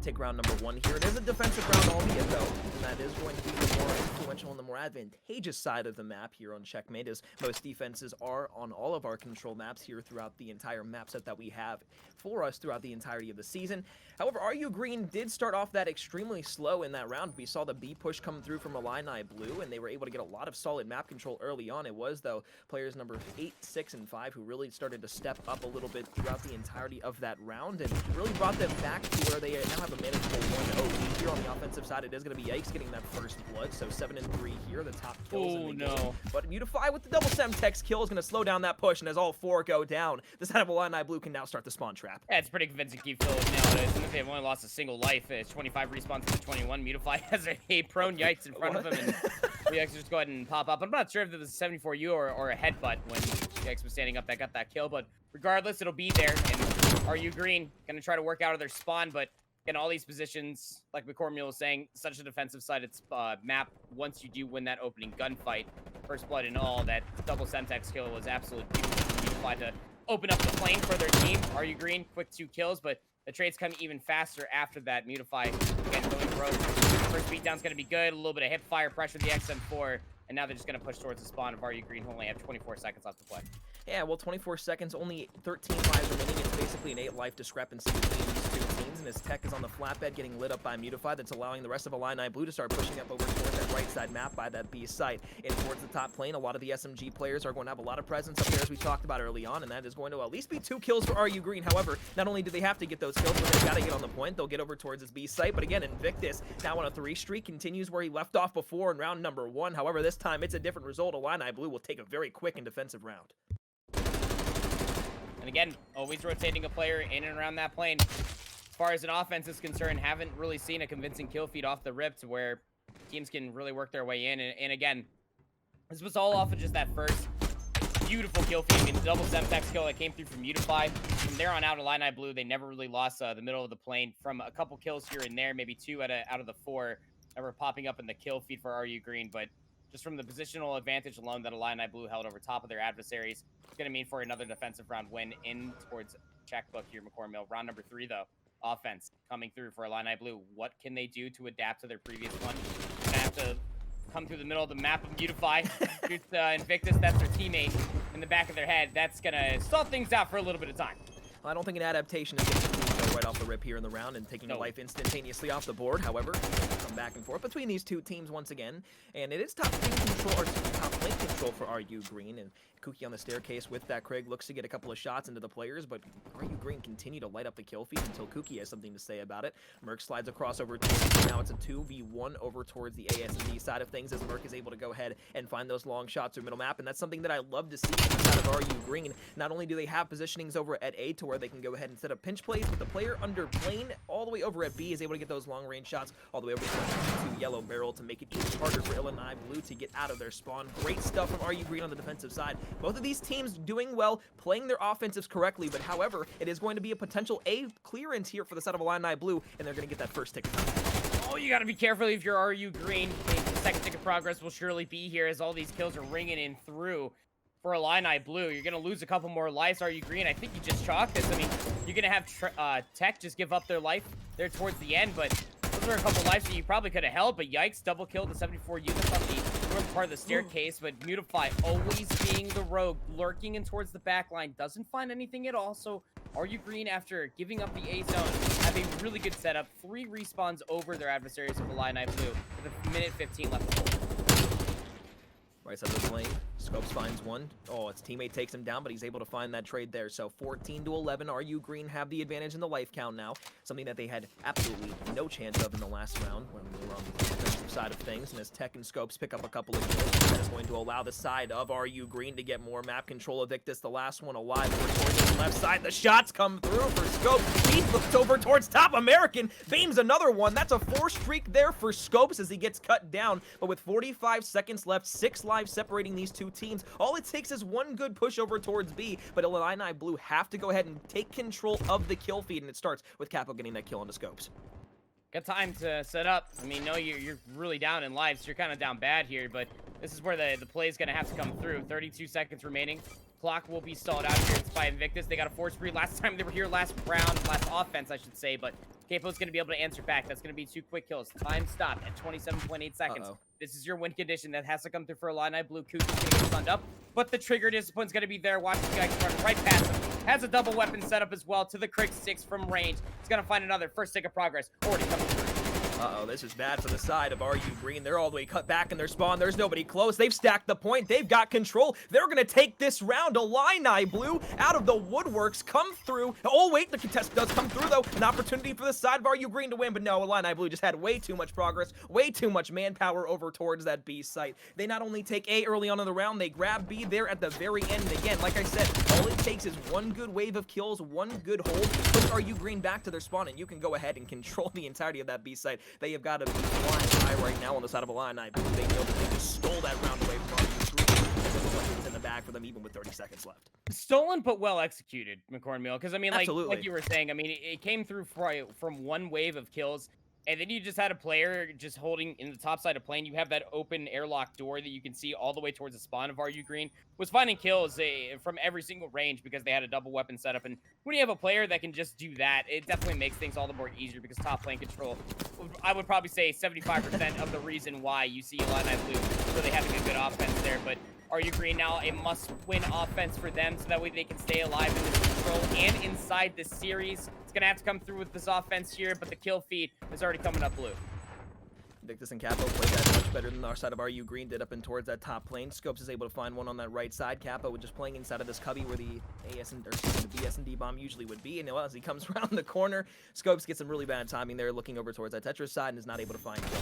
Take round number 1 here. It is a defensive round, albeit though, and that is going to be the more influential and the more advantageous side of the map here on Checkmate, as most defenses are on all of our control maps here throughout the entire map set that we have for us throughout the entirety of the season. However, RU Green did start off that extremely slow in that round. We saw the B push come through from Illini Blue, and they were able to get a lot of solid map control early on. It was, though, players number 8, 6, and 5 who really started to step up a little bit throughout the entirety of that round, and really brought them back to where they now have a manageable 1-0 lead here on the offensive side. It is going to be Yikes getting that first blood, so 7-3 here, the top kills in the game. But Mutify with the double Semtex kill is going to slow down that push, and as all 4 go down, the side of Illini Blue can now start the spawn trap. Yeah, it's pretty convincing keep kills nowadays. Even if they've only lost a single life, it's 25 respawns to 21. Mutify has a prone Yikes in front of him, and Yikes just go ahead and pop up. I'm not sure if it was a 74U or a headbutt when Yikes was standing up that got that kill, but regardless, it'll be there. And RU Green gonna try to work out of their spawn, but in all these positions, like McCormick was saying, such a defensive sided map. Once you do win that opening gunfight, first blood and all, that double Semtex kill was absolutely beautiful to open up the plane for their team. RU Green, quick 2 kills, but the trades come even faster after that. Mutify, again, going rogue. First beatdown's going to be good. A little bit of hip fire pressure the XM4, and now they're just going to push towards the spawn of RU Green, who only have 24 seconds left to play. Yeah, well, 24 seconds, only 13 lives remaining. It's basically an 8-life discrepancy between these two teams, and his tech is on the flatbed getting lit up by Mutify. That's allowing the rest of Illini Blue to start pushing up over towards that right side map by that B site and towards the top plane. A lot of the SMG players are going to have a lot of presence up there, as we talked about early on, and that is going to at least be 2 kills for RU Green. However, not only do they have to get those kills, but they've got to get on the point. They'll get over towards his B site, but again, Invictus now on a 3 streak continues where he left off before in round number 1. However, this time it's a different result. Illini Blue will take a very quick and defensive round. And again, always rotating a player in and around that plane. As far as an offense is concerned, haven't really seen a convincing kill feed off the rip to where teams can really work their way in. And again, this was all off of just that first beautiful kill feed. I mean, the double Semtex kill that came through from Mutify. From there on out, Illini Blue, they never really lost the middle of the plane. From a couple kills here and there, maybe 2 out of the 4 that were popping up in the kill feed for RU Green. But just from the positional advantage alone that Illini Blue held over top of their adversaries, it's going to mean for another defensive round win in towards checkbook here, McCormick. Round number 3, though. Offense coming through for Illini Blue. What can they do to adapt to their previous one? They're gonna have to come through the middle of the map and Mutify. Shoots Invictus, that's their teammate in the back of their head. That's gonna stall things out for a little bit of time. I don't think an adaptation is going to go right off the rip here in the round and taking a life instantaneously off the board. However, come back and forth between these two teams once again, and it is top lane control or top lane control for RU Green, and Kuki on the staircase with that Craig looks to get a couple of shots into the players, but RU Green continue to light up the kill feed until Kuki has something to say about it. Merc slides across over towards, now it's a 2v1 over towards the AS&D side of things as Merc is able to go ahead and find those long shots through middle map, and that's something that I love to see on the side of RU Green. Not only do they have positionings over at A to where they can go ahead and set up pinch plays, but the player under plane all the way over at B is able to get those long range shots all the way over to yellow barrel to make it even harder for Illini Blue to get out of their spawn. Great stuff from RU Green on the defensive side. Both of these teams doing well, playing their offensives correctly, but however, it is going to be a potential A clearance here for the side of Illini Blue, and they're going to get that first ticket. Oh, you got to be careful if you're RU Green. The second ticket progress will surely be here as all these kills are ringing in through. For Illini Blue, you're going to lose a couple more lives. RU Green, I think you just chalked this. I mean, you're going to have Tech just give up their life there towards the end, but those are a couple lives that you probably could have held, but Yikes, double killed the 74 units on the north part of the staircase, but Mutify always being the rogue, lurking in towards the back line, doesn't find anything at all, so RU Green, after giving up the A zone, have a really good setup, 3 respawns over their adversaries of Illini Blue, with a minute 15 left to play. Right side of the lane, Scopes finds one. Oh, his teammate takes him down, but he's able to find that trade there. So 14-11, RU Green have the advantage in the life count now. Something that they had absolutely no chance of in the last round when we were on the defensive side of things. And as Tech and Scopes pick up a couple of kills, that is going to allow the side of RU Green to get more map control. Evictus, the last one alive, over towards the left side. The shots come through for Scopes. He looks over towards top. American beams another one. That's a 4 streak there for Scopes as he gets cut down. But with 45 seconds left, 6 lives separating these two teams. All it takes is one good push over towards B, but Illini Blue have to go ahead and take control of the kill feed, and it starts with Capo getting that kill on the Scopes. Got time to set up. I mean, no, you're really down in lives. So you're kind of down bad here, but this is where the play is going to have to come through. 32 seconds remaining. Clock will be stalled out here. It's by Invictus. They got a 4 spree last time they were here, last round, last offense, I should say, but Capo's going to be able to answer back. That's going to be 2 quick kills. Time stopped at 27.8 seconds. This is your win condition that has to come through for Illini Blue. Kuki's going to get stunned up, but the trigger discipline's going to be there. Watch this guy run right past him. Has a double weapon set up as well to the Crig 6 from range. He's going to find another first tick of progress. Already coming through. Uh-oh, this is bad for the side of RU Green. They're all the way cut back in their spawn. There's nobody close. They've stacked the point. They've got control. They're going to take this round. Illini Blue out of the woodworks come through. Oh, wait, the contest does come through, though. An opportunity for the side of RU Green to win, but no, Illini Blue just had way too much progress, way too much manpower over towards that B site. They not only take A early on in the round, they grab B there at the very end. And again, like I said, all it takes is one good wave of kills, one good hold, push RU Green back to their spawn, and you can go ahead and control the entirety of that B site. They have got to be flying high right now on the side of Illini. They know that they just stole that round away from RU Green. It looks like it's in the bag for them even with 30 seconds left. Stolen but well executed, McCornmeal. Because I mean, Absolutely. like you were saying, I mean, it came through from one wave of kills, and then you just had a player just holding in the top side of plane. You have that open airlock door that you can see all the way towards the spawn of RU Green. Was finding kills from every single range because they had a double weapon setup. And when you have a player that can just do that, it definitely makes things all the more easier because top lane control, I would probably say 75% of the reason why you see Illini Blue really having a good offense there. But RU Green now a must-win offense for them so that way they can stay alive in the control and inside this series. It's going to have to come through with this offense here, but the kill feed is already coming up blue. Victus and Capo played that much better than our side of RU Green did up and towards that top plane. Scopes is able to find one on that right side. Capo just playing inside of this cubby where the the BS&D bomb usually would be. And as he comes around the corner, Scopes gets some really bad timing there, looking over towards that Tetris side and is not able to find kill.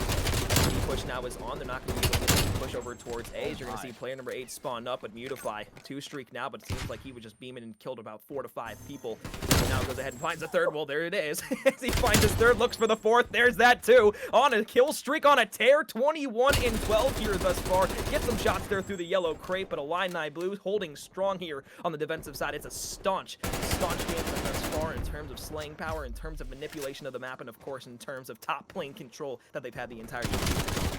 Push now is on. They're not going to be able to push over towards A. You're going to see player number 8 spawn up with Mutify. 2-streak now, but it seems like he was just beaming and killed about 4 to 5 people. So now goes ahead and finds the third. Well, there it is. As he finds his third, looks for the fourth. There's that too. On a kill streak, on a tear. 21 and 12 here thus far. Get some shots there through the yellow crate, but Illini Blue holding strong here on the defensive side. It's a staunch game thus far in terms of slaying power, in terms of manipulation of the map, and of course in terms of top plane control that they've had the entire game.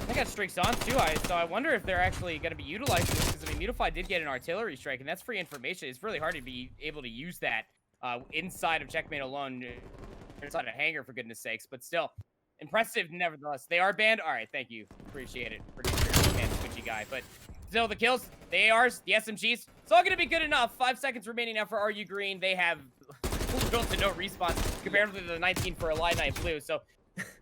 They got streaks on too, so I wonder if they're actually going to be utilizing this because I mean, Mutify did get an artillery strike, and that's free information. It's really hard to be able to use that inside of Checkmate alone, inside a hangar for goodness sakes. But still, impressive nevertheless. They are banned. All right, thank you, appreciate it. Pretty twitchy guy, but still the kills, the ARs, the SMGs, it's all going to be good enough. 5 seconds remaining now for RU Green. They have little to no respawn compared to the 19 for Illini Blue. So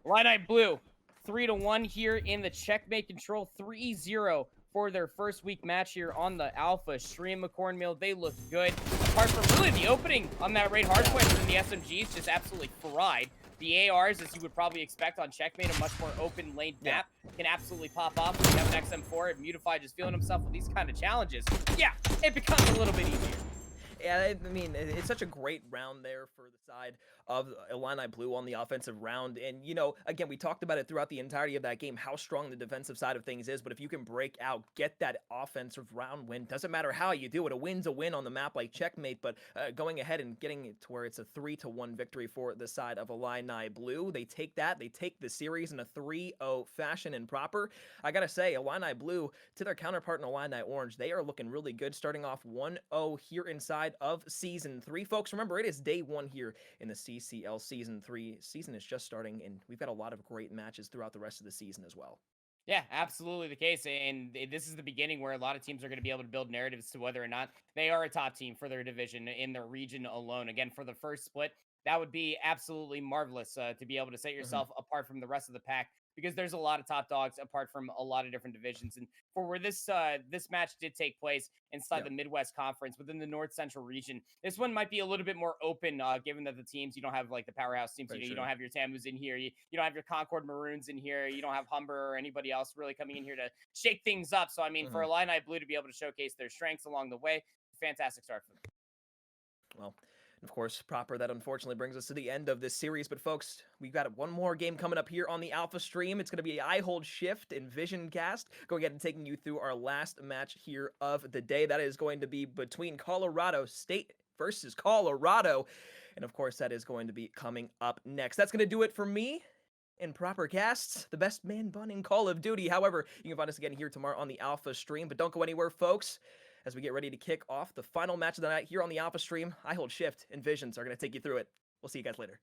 Illini Blue 3-1 here in the Checkmate control, 3-0 for their first week match here on the Alpha stream. McCornmeal, they look good. Apart from really the opening on that raid hardpoint, and the SMGs just absolutely fried. The ARs, as you would probably expect on Checkmate, a much more open lane map, can absolutely pop off. We have an XM4, Mutify just feeling himself with these kind of challenges. Yeah, it becomes a little bit easier. Yeah, I mean, it's such a great round there for the side of Illini Blue on the offensive round. And, you know, again, we talked about it throughout the entirety of that game, how strong the defensive side of things is. But if you can break out, get that offensive round win, doesn't matter how you do it. A win's a win on the map like Checkmate. But going ahead and getting it to where it's a 3-1 victory for the side of Illini Blue. They take that. They take the series in a 3-0 fashion and proper. I got to say, Illini Blue, to their counterpart in Illini Orange, they are looking really good, starting off 1-0 here inside of Season 3. Folks, remember, it is day 1 here in the CCL Season 3. Season is just starting, and we've got a lot of great matches throughout the rest of the season as well. Yeah, absolutely the case. And this is the beginning where a lot of teams are going to be able to build narratives to whether or not they are a top team for their division in their region alone. Again, for the first split, that would be absolutely marvelous to be able to set yourself apart from the rest of the pack, because there's a lot of top dogs apart from a lot of different divisions. And for where this match did take place inside the Midwest Conference within the North Central region, this one might be a little bit more open, given that the teams, you don't have like the powerhouse teams, you don't have your Tamus in here, you don't have your Concord Maroons in here, you don't have Humber or anybody else really coming in here to shake things up. So I mean, for Illini Blue to be able to showcase their strengths along the way, fantastic start for them. Well, of course, proper, that unfortunately brings us to the end of this series. But folks, we've got one more game coming up here on the Alpha stream. It's going to be I Hold Shift and Vision Cast, going ahead and taking you through our last match here of the day. That is going to be between Colorado State versus Colorado. And of course, that is going to be coming up next. That's going to do it for me in Proper Casts, the best man bun in Call of Duty. However, you can find us again here tomorrow on the Alpha stream. But don't go anywhere, folks, as we get ready to kick off the final match of the night here on the Alpha stream. I Hold Shift and Visions are going to take you through it. We'll see you guys later.